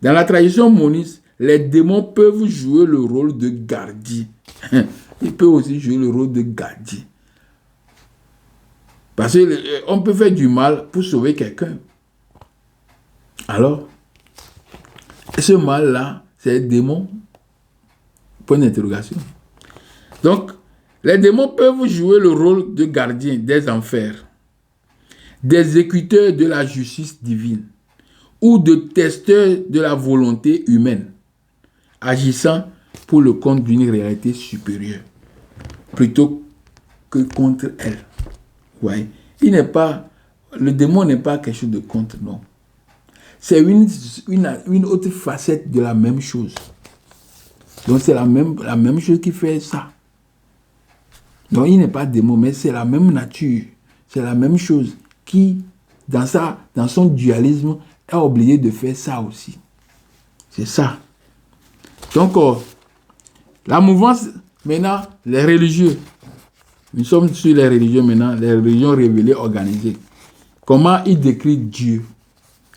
Dans la tradition moniste, les démons peuvent jouer le rôle de gardien. Ils peuvent aussi jouer le rôle de gardien. Parce qu'on peut faire du mal pour sauver quelqu'un. Alors, ce mal-là, c'est le démon. Point d'interrogation. Donc, les démons peuvent jouer le rôle de gardien des enfers, d'exécuteurs de la justice divine ou de testeurs de la volonté humaine, agissant pour le compte d'une réalité supérieure, plutôt que contre elle. Ouais. Le démon n'est pas quelque chose de contre, non. C'est une autre facette de la même chose. Donc c'est la même chose qui fait ça. Donc il n'est pas démon, mais c'est la même nature. C'est la même chose qui, dans son dualisme, est obligé de faire ça aussi. C'est ça. Donc, la mouvance, maintenant, les religieux. Nous sommes sur les religieux maintenant, les religions révélées, organisées. Comment ils décrivent Dieu?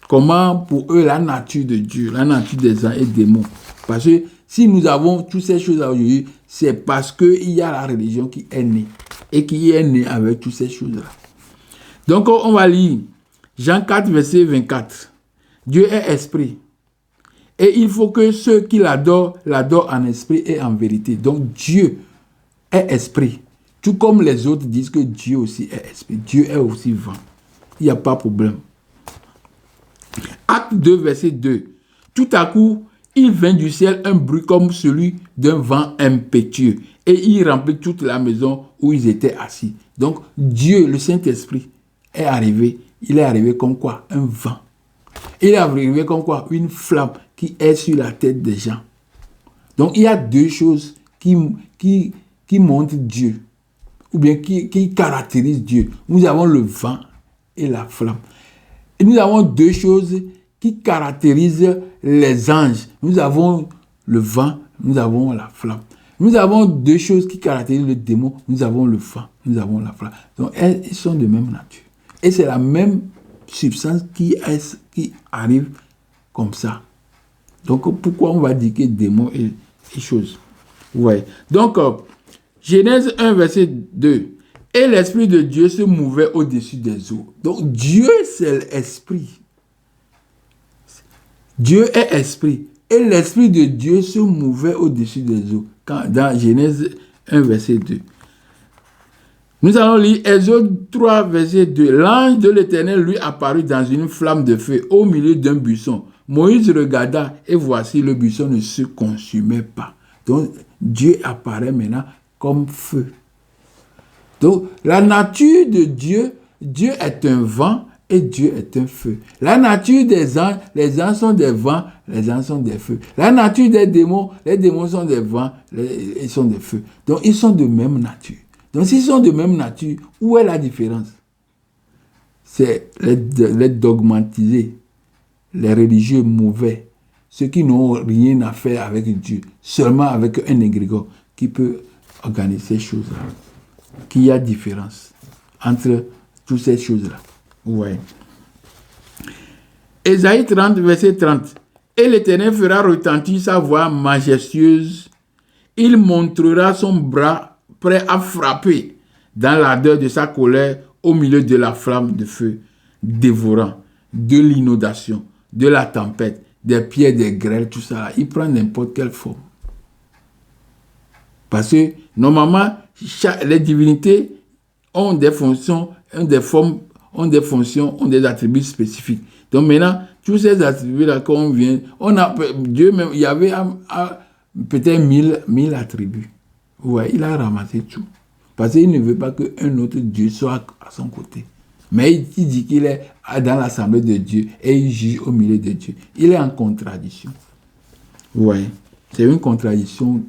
Comment, pour eux, la nature de Dieu, la nature des anges et des démons? Parce que si nous avons toutes ces choses aujourd'hui, c'est parce qu'il y a la religion qui est née. Et qui est née avec toutes ces choses-là. Donc, on va lire Jean 4, verset 24. Dieu est esprit. Et il faut que ceux qui l'adorent en esprit et en vérité. Donc, Dieu est esprit. Tout comme les autres disent que Dieu aussi est esprit. Dieu est aussi vent. Il n'y a pas de problème. Acte 2, verset 2. Tout à coup, il vint du ciel un bruit comme celui d'un vent impétueux. Et il remplit toute la maison où ils étaient assis. Donc, Dieu, le Saint-Esprit, est arrivé. Il est arrivé comme quoi? Un vent. Il est arrivé comme quoi? Une flamme qui est sur la tête des gens. Donc, il y a deux choses qui montrent Dieu. Ou bien qui caractérisent Dieu. Nous avons le vent et la flamme. Et nous avons deux choses qui caractérisent les anges. Nous avons le vent, nous avons la flamme. Nous avons deux choses qui caractérisent le démon. Nous avons le vent, nous avons la flamme. Donc, ils sont de même nature. Et c'est la même substance qui arrive comme ça. Donc, pourquoi on va dire que démon et choses? Ouais. Donc, Genèse 1, verset 2. Et l'Esprit de Dieu se mouvait au-dessus des eaux. Donc, Dieu, c'est l'Esprit. Dieu est Esprit. Et l'Esprit de Dieu se mouvait au-dessus des eaux. Dans Genèse 1, verset 2. Nous allons lire Exode 3, verset 2. L'ange de l'Éternel lui apparut dans une flamme de feu au milieu d'un buisson. Moïse regarda et voici, le buisson ne se consumait pas. Donc, Dieu apparaît maintenant comme feu. Donc, la nature de Dieu, Dieu est un vent et Dieu est un feu. La nature des anges, les anges sont des vents, les anges sont des feux. La nature des démons, les démons sont des vents, ils sont des feux. Donc, ils sont de même nature. Donc, s'ils sont de même nature, où est la différence? C'est les dogmatisés, les religieux mauvais, ceux qui n'ont rien à faire avec Dieu, seulement avec un égrégore qui peut organiser ces choses-là. Qu'il y a différence entre toutes ces choses-là. Ouais. Ésaïe 30, verset 30. Et l'Éternel fera retentir sa voix majestueuse. Il montrera son bras prêt à frapper dans l'ardeur de sa colère au milieu de la flamme de feu dévorant, de l'inondation, de la tempête, des pierres, des grêles, tout ça. Là. Il prend n'importe quelle forme. Parce que normalement, les divinités ont des fonctions, ont des formes, ont des fonctions, ont des attributs spécifiques. Donc maintenant, tous ces attributs-là qu'on vient, Dieu même, il y avait peut-être 1000 attributs. Ouais, il a ramassé tout. Parce qu'il ne veut pas qu'un autre Dieu soit à son côté. Mais il dit qu'il est dans l'assemblée de Dieu et il juge au milieu de Dieu. Il est en contradiction. Ouais, c'est une contradiction.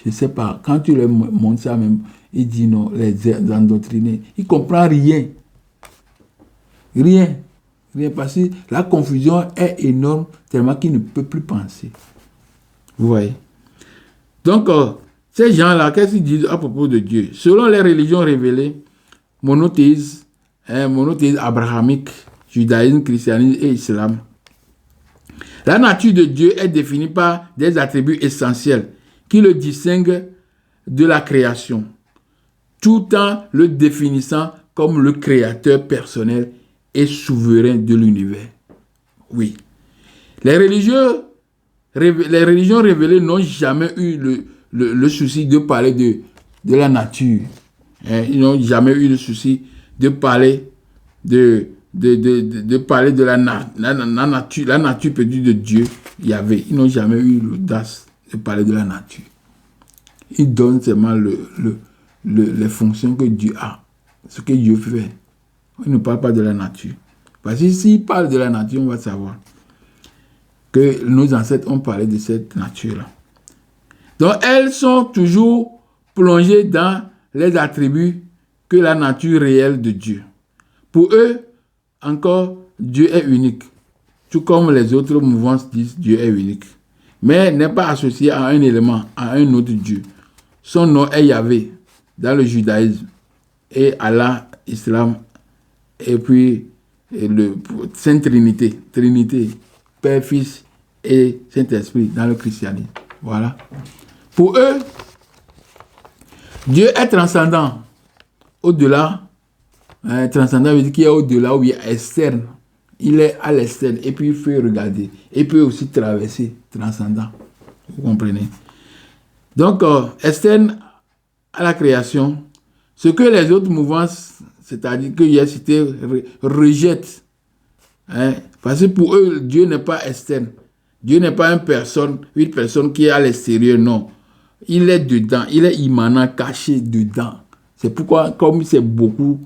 Je ne sais pas, quand tu leur montres ça même, il dit non, les endoctrinés, il ne comprend rien. Rien. Parce que la confusion est énorme, tellement qu'il ne peut plus penser. Vous voyez? Donc, ces gens-là, qu'est-ce qu'ils disent à propos de Dieu? Selon les religions révélées, monothéisme abrahamique, judaïsme, christianisme et islam, la nature de Dieu est définie par des attributs essentiels qui le distinguent de la création, tout en le définissant comme le créateur personnel et souverain de l'univers. Oui. Les religions révélées n'ont jamais eu le souci de parler de la nature. Ils n'ont jamais eu le souci de parler de la nature perdue de Dieu, Yahvé. Ils n'ont jamais eu l'audace de parler de la nature. Ils donnent seulement les fonctions que Dieu a, ce que Dieu fait. Ils ne parlent pas de la nature. Parce que s'ils parlent de la nature, on va savoir que nos ancêtres ont parlé de cette nature-là. Donc, elles sont toujours plongées dans les attributs que la nature réelle de Dieu. Pour eux, encore, Dieu est unique. Tout comme les autres mouvances disent Dieu est unique. Mais n'est pas associé à un élément, à un autre Dieu. Son nom est Yahvé dans le judaïsme et Allah, islam, et puis le Sainte Trinité, Père, Fils et Saint-Esprit dans le christianisme. Voilà. Pour eux, Dieu est transcendant. Au-delà, transcendant veut dire qu'il est au-delà ou il est externe. Il est à l'externe et puis il faut regarder. Et peut aussi traverser, transcendant. Vous comprenez? Donc, externe à la création, ce que les autres mouvances, c'est-à-dire que j'ai cité, rejettent. Parce que pour eux, Dieu n'est pas externe. Dieu n'est pas une personne qui est à l'extérieur, non. Il est dedans, il est immanent, caché dedans. C'est pourquoi, comme c'est beaucoup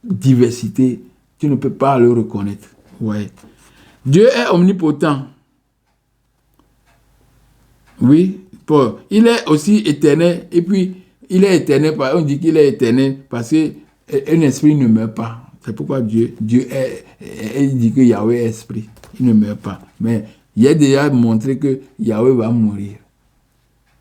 diversité, tu ne peux pas le reconnaître. Ouais. Dieu est omnipotent. Oui, il est aussi éternel. Et puis, il est éternel, on dit qu'il est éternel parce qu'un esprit ne meurt pas. C'est pourquoi Dieu est, il dit que Yahweh est esprit. Il ne meurt pas. Mais il a déjà montré que Yahweh va mourir.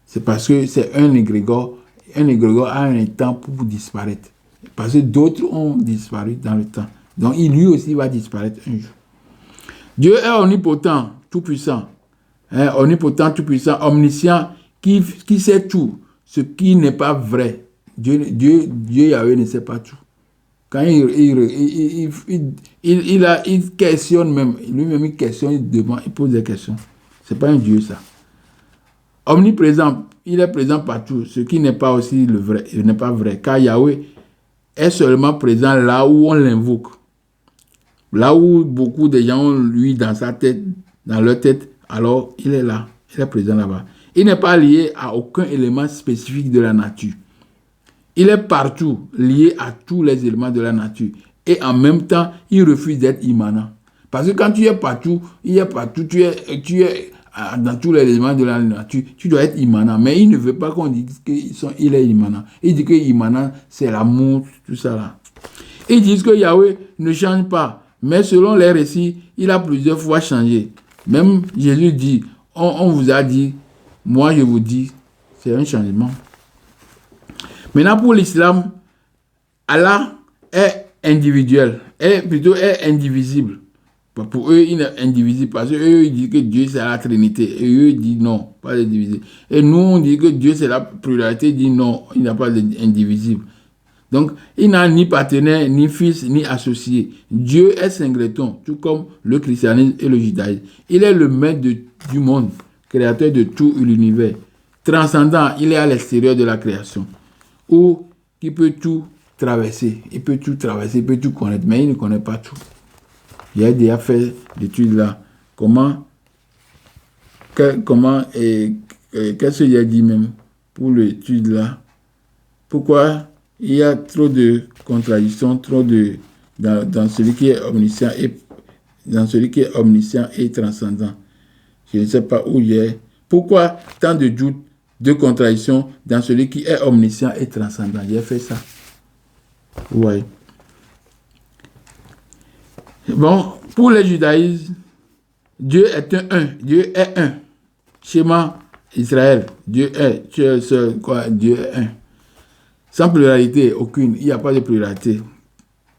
C'est parce que c'est un égrégore. Un égrégore a un temps pour disparaître. Parce que d'autres ont disparu dans le temps. Donc, lui aussi va disparaître un jour. Dieu est omnipotent, tout-puissant. Omnipotent, tout-puissant, omniscient, qui sait tout, ce qui n'est pas vrai. Dieu Yahweh ne sait pas tout. Quand il questionne même, lui-même il questionne, il demande, il pose des questions. C'est pas un Dieu ça. Omniprésent, il est présent partout, ce qui n'est pas aussi le vrai, il n'est pas vrai, car Yahweh est seulement présent là où on l'invoque. Là où beaucoup de gens ont lui dans sa tête, dans leur tête, alors il est là, il est présent là-bas. Il n'est pas lié à aucun élément spécifique de la nature. Il est partout, lié à tous les éléments de la nature. Et en même temps, il refuse d'être immanent. Parce que quand tu es partout, tu es dans tous les éléments de la nature, tu dois être immanent. Mais il ne veut pas qu'on dise qu'il est immanent. Il dit que immanent, c'est l'amour, tout ça là. Ils disent que Yahweh ne change pas. Mais selon les récits, il a plusieurs fois changé. Même Jésus dit, on vous a dit, moi je vous dis, c'est un changement. Maintenant pour l'islam, Allah est individuel, est indivisible. Pour eux, il est indivisible parce qu'eux, ils disent que Dieu c'est la Trinité. Et eux, ils disent non, pas d'indivisible. Et nous, on dit que Dieu c'est la pluralité, ils disent non, il n'y a pas d'indivisible. Donc, il n'a ni partenaire, ni fils, ni associé. Dieu est singleton, tout comme le christianisme et le judaïsme. Il est le maître du monde, créateur de tout l'univers. Transcendant, il est à l'extérieur de la création. Où il peut tout traverser. Il peut tout traverser, il peut tout connaître, mais il ne connaît pas tout. Il a déjà fait l'étude là. Qu'est-ce qu'il a dit même pour l'étude là? Pourquoi il y a trop de contradictions, dans celui qui est omniscient et transcendant. Je ne sais pas où il est. Pourquoi tant de doutes, de contradictions dans celui qui est omniscient et transcendant? J'ai fait ça. Ouais. Bon, Pour les judaïsmes, Dieu est un. Dieu est un. Schéma Israël. Dieu est seul, quoi. Dieu est un. Sans pluralité aucune. Il n'y a pas de pluralité.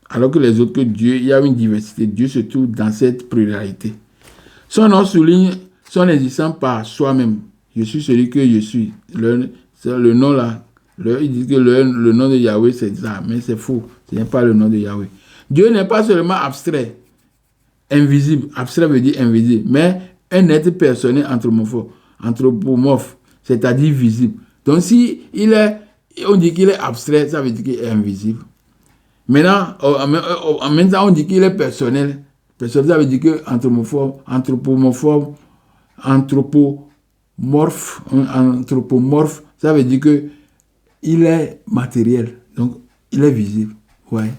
Alors que les autres, que Dieu, il y a une diversité. Dieu se trouve dans cette pluralité. Son nom souligne son existence par soi-même. Je suis celui que je suis. Le nom là, il dit que le nom de Yahweh c'est ça, mais c'est faux. Ce n'est pas le nom de Yahweh. Dieu n'est pas seulement abstrait, invisible. Abstrait veut dire invisible, mais un être personnel anthropomorphe, c'est-à-dire visible. Donc si on dit qu'il est abstrait, ça veut dire qu'il est invisible. Maintenant, en même temps, on dit qu'il est personnel. Personnel, ça veut dire que anthropomorphe, ça veut dire que il est matériel. Donc, il est visible. Ouais.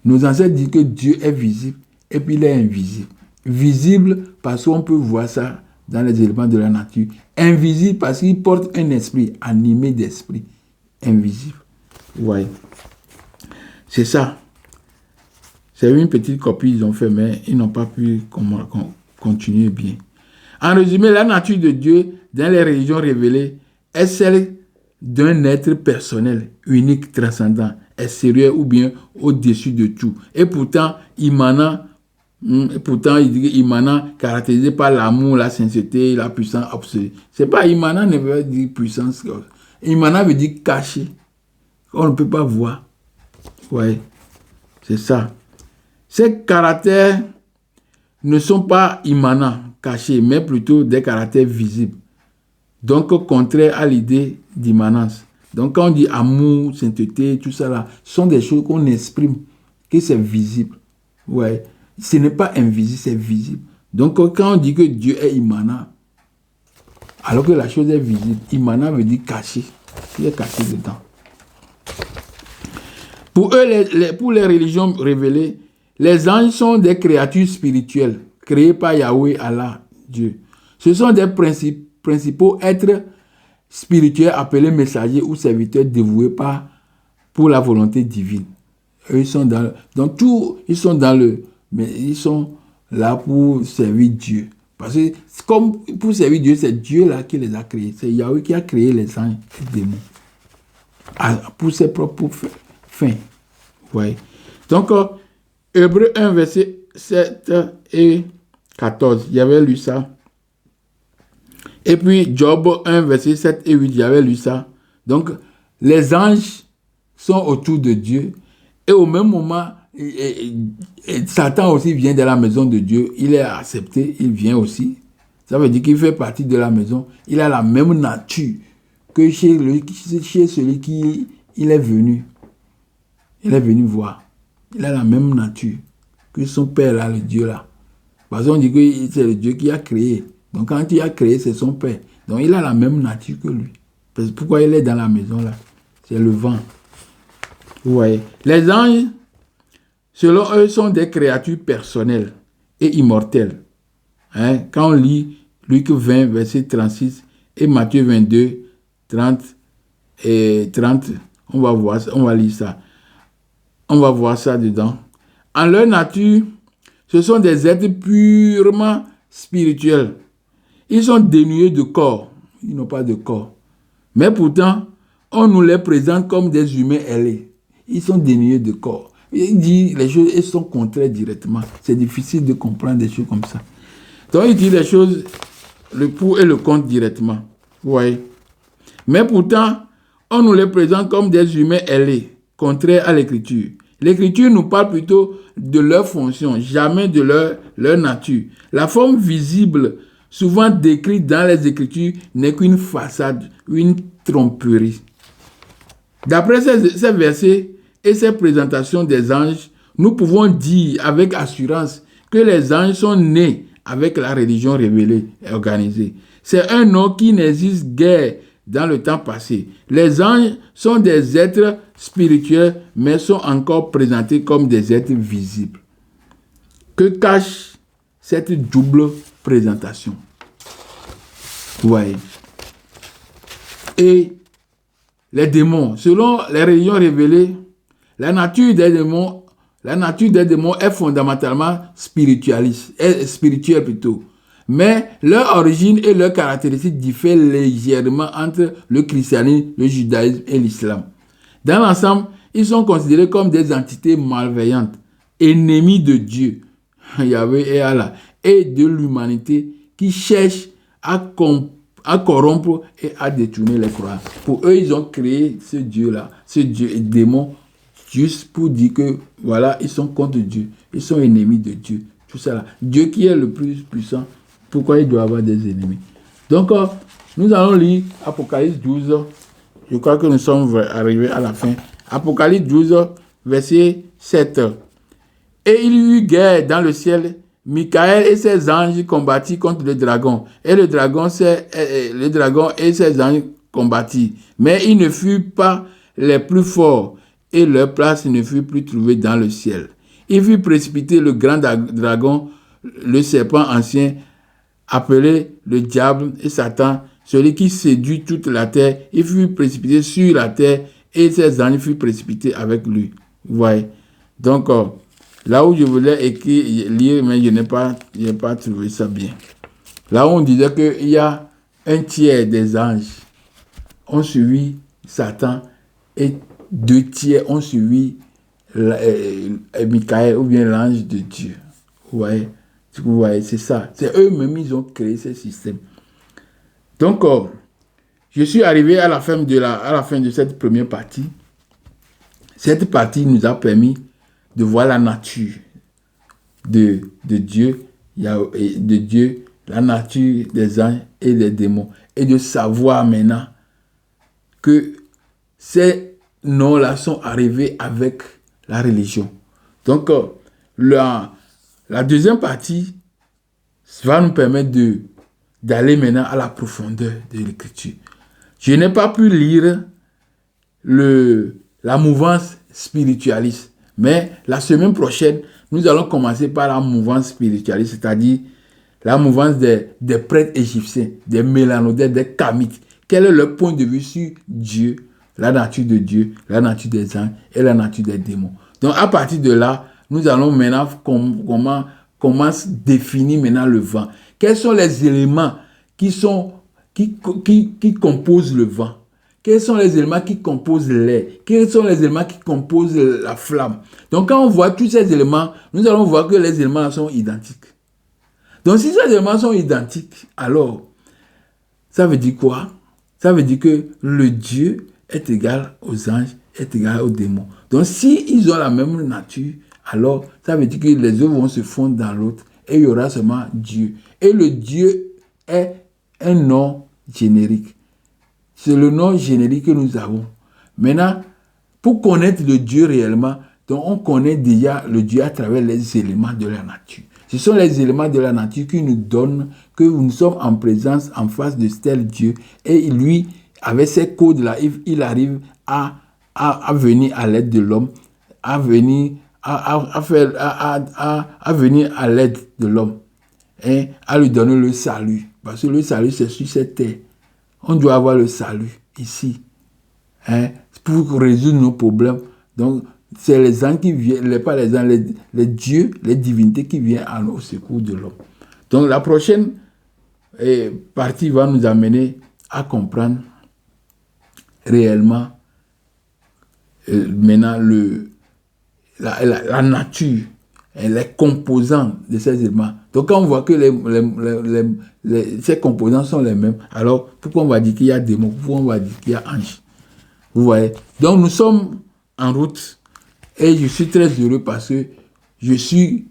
Nos ancêtres disent que Dieu est visible et puis il est invisible. Visible parce qu'on peut voir ça dans les éléments de la nature. Invisible parce qu'il porte un esprit, animé d'esprit. Invisible. Ouais. C'est ça. C'est une petite copie qu'ils ont fait, mais ils n'ont pas pu continuer bien. En résumé, la nature de Dieu dans les religions révélées est celle d'un être personnel, unique, transcendant, extérieur ou bien au-dessus de tout. Et pourtant, immanent, caractérisé par l'amour, la sincérité, la puissance absolue. C'est pas immanent ne veut pas dire puissance. Immanent veut dire caché. On ne peut pas voir. Ouais, c'est ça. Ces caractères ne sont pas immanents, cachés, mais plutôt des caractères visibles. Donc, contraire à l'idée d'immanence. Donc, quand on dit amour, sainteté, tout ça là, sont des choses qu'on exprime, que c'est visible. Ouais. Ce n'est pas invisible, c'est visible. Donc, quand on dit que Dieu est immanent, alors que la chose est visible, immanent veut dire caché. Il est caché dedans. Pour eux, pour les religions révélées, les anges sont des créatures spirituelles créées par Yahweh, Allah, Dieu. Ce sont des principaux êtres spirituels appelés messagers ou serviteurs dévoués pour la volonté divine. Eux, ils sont mais ils sont là pour servir Dieu. Parce que comme pour servir Dieu, c'est Dieu là qui les a créés. C'est Yahweh qui a créé les anges et les démons. Pour ses propres fins. Ouais. Donc, Hébreux 1, verset 7 et 14, j'avais lu ça. Et puis, Job 1, verset 7 et 8, j'avais lu ça. Donc, les anges sont autour de Dieu. Et au même moment, Satan aussi vient de la maison de Dieu. Il est accepté, il vient aussi. Ça veut dire qu'il fait partie de la maison. Il a la même nature que chez celui qui il est venu. Il est venu voir. Il a la même nature que son père là, le Dieu là. Parce qu'on dit que c'est le Dieu qui a créé. Donc quand il a créé, c'est son père. Donc il a la même nature que lui. Parce que pourquoi il est dans la maison là? C'est le vent. Vous voyez. Les anges, selon eux, sont des créatures personnelles et immortelles. Hein? Quand on lit Luc 20, verset 36 et Matthieu 22, 30 et 30, on va voir ça, on va lire ça. On va voir ça dedans. En leur nature, ce sont des êtres purement spirituels. Ils sont dénués de corps. Ils n'ont pas de corps. Mais pourtant, on nous les présente comme des humains ailés. Ils sont dénués de corps. Il dit les choses, elles sont contraires directement. C'est difficile de comprendre des choses comme ça. Donc, il dit les choses, le pour et le contre directement. Vous voyez. Mais pourtant, on nous les présente comme des humains ailés, contraires à l'écriture. L'écriture nous parle plutôt de leur fonction, jamais de leur nature. La forme visible, souvent décrite dans les Écritures, n'est qu'une façade, une tromperie. D'après ces versets et ces présentations des anges, nous pouvons dire avec assurance que les anges sont nés avec la religion révélée et organisée. C'est un nom qui n'existe guère dans le temps passé. Les anges sont des êtres spirituels, mais sont encore présentés comme des êtres visibles. Que cache cette double présentation? Vous voyez. Et les démons, selon les religions révélées, la nature des démons, La nature des démons est fondamentalement spirituelle plutôt. Mais leur origine et leurs caractéristiques diffèrent légèrement entre le christianisme, le judaïsme et l'islam. Dans l'ensemble, ils sont considérés comme des entités malveillantes, ennemis de Dieu, Yahweh et Allah, et de l'humanité qui cherchent à corrompre et à détourner les croyants. Pour eux, ils ont créé ce Dieu-là, ce Dieu et démon, juste pour dire que, voilà, ils sont contre Dieu, ils sont ennemis de Dieu, tout ça là. Dieu qui est le plus puissant, pourquoi il doit avoir des ennemis? Donc, nous allons lire Apocalypse 12, je crois que nous sommes arrivés à la fin. Apocalypse 12, verset 7. Et il y eut guerre dans le ciel. Michael et ses anges combattirent contre le dragon. Et le dragon et ses anges combattirent. Mais ils ne furent pas les plus forts. Et leur place ne fut plus trouvée dans le ciel. Il fut précipité le grand dragon, le serpent ancien, appelé le diable et Satan, celui qui séduit toute la terre. Il fut précipité sur la terre et ses anges furent précipités avec lui. Vous voyez? Donc, là où je voulais lire, mais je n'ai pas trouvé ça bien. Là où on disait qu'il y a un tiers des anges ont suivi Satan et 2 tiers ont suivi Michael ou bien l'ange de Dieu. Vous voyez, c'est ça. C'est eux-mêmes, ils ont créé ce système. Donc, je suis arrivé à la fin de cette première partie. Cette partie nous a permis de voir la nature de Dieu, la nature des anges et des démons, et de savoir maintenant que ces noms-là sont arrivés avec la religion. Donc, la deuxième partie va nous permettre d'aller maintenant à la profondeur de l'écriture. Je n'ai pas pu lire la mouvance spiritualiste, mais la semaine prochaine, nous allons commencer par la mouvance spiritualiste, c'est-à-dire la mouvance des prêtres égyptiens, des mélanodètes, des kamites. Quel est leur point de vue sur Dieu, la nature de Dieu, la nature des anges et la nature des démons? Donc, à partir de là, nous allons maintenant comment définir maintenant le vent. Quels sont les éléments qui composent le vent? Quels sont les éléments qui composent l'air? Quels sont les éléments qui composent la flamme? Donc, quand on voit tous ces éléments, nous allons voir que les éléments sont identiques. Donc, si ces éléments sont identiques, alors, ça veut dire quoi? Ça veut dire que le Dieu est égal aux anges, est égal aux démons. Donc, si ils ont la même nature, alors, ça veut dire que les œuvres vont se fondre dans l'autre et il y aura seulement Dieu. Et le Dieu est un nom générique. C'est le nom générique que nous avons. Maintenant, pour connaître le Dieu réellement, donc on connaît déjà le Dieu à travers les éléments de la nature. Ce sont les éléments de la nature qui nous donnent que nous sommes en présence, en face de tel Dieu. Et lui, avec ces codes-là, il arrive à venir à l'aide de l'homme, à venir à l'aide de l'homme, et à lui donner le salut. Parce que le salut, c'est sur cette terre. On doit avoir le salut ici, pour résoudre nos problèmes. Donc, c'est les anges qui viennent, pas les anges, les dieux, les divinités qui viennent au secours de l'homme. Donc, la prochaine partie va nous amener à comprendre réellement maintenant la nature et les composants de ces éléments. Donc, quand on voit que ces composants sont les mêmes, alors pourquoi on va dire qu'il y a démons? Pourquoi on va dire qu'il y a anges? Vous voyez? Donc, nous sommes en route et je suis très heureux parce que je suis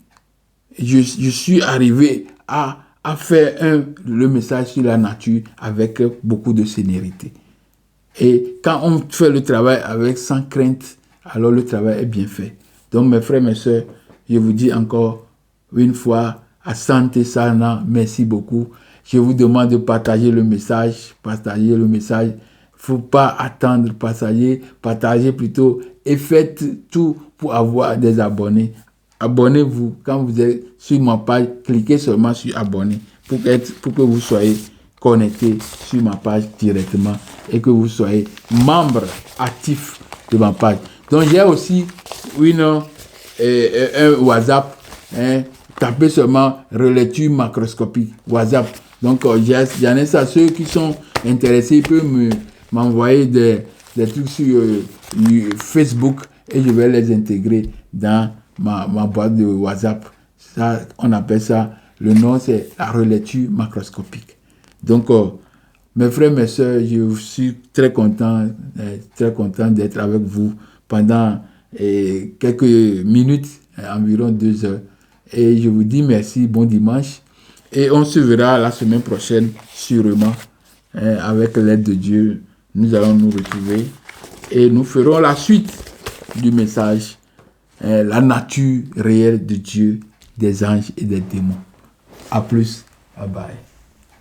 arrivé à faire le message sur la nature avec beaucoup de sénérité. Et quand on fait le travail sans crainte, alors le travail est bien fait. Donc, mes frères, mes sœurs, je vous dis encore une fois, Asante Sana, merci beaucoup. Je vous demande de partager le message. Partagez le message. Il ne faut pas attendre, partagez plutôt et faites tout pour avoir des abonnés. Abonnez-vous. Quand vous êtes sur ma page, cliquez seulement sur abonner pour que vous soyez connecté sur ma page directement et que vous soyez membre actif de ma page. Donc, j'ai aussi un WhatsApp, hein, tapez seulement relecture macroscopique, WhatsApp. Donc, j'en ai ça. Ceux qui sont intéressés, ils peuvent m'envoyer des trucs sur Facebook et je vais les intégrer dans ma boîte de WhatsApp. Ça, on appelle ça, le nom c'est la relecture macroscopique. Donc, mes frères, mes soeurs, je suis très content d'être avec vous pendant quelques minutes, environ 2 heures. Et je vous dis merci, bon dimanche. Et on se verra la semaine prochaine, sûrement, avec l'aide de Dieu. Nous allons nous retrouver et nous ferons la suite du message, la nature réelle de Dieu, des anges et des démons. À plus, bye bye.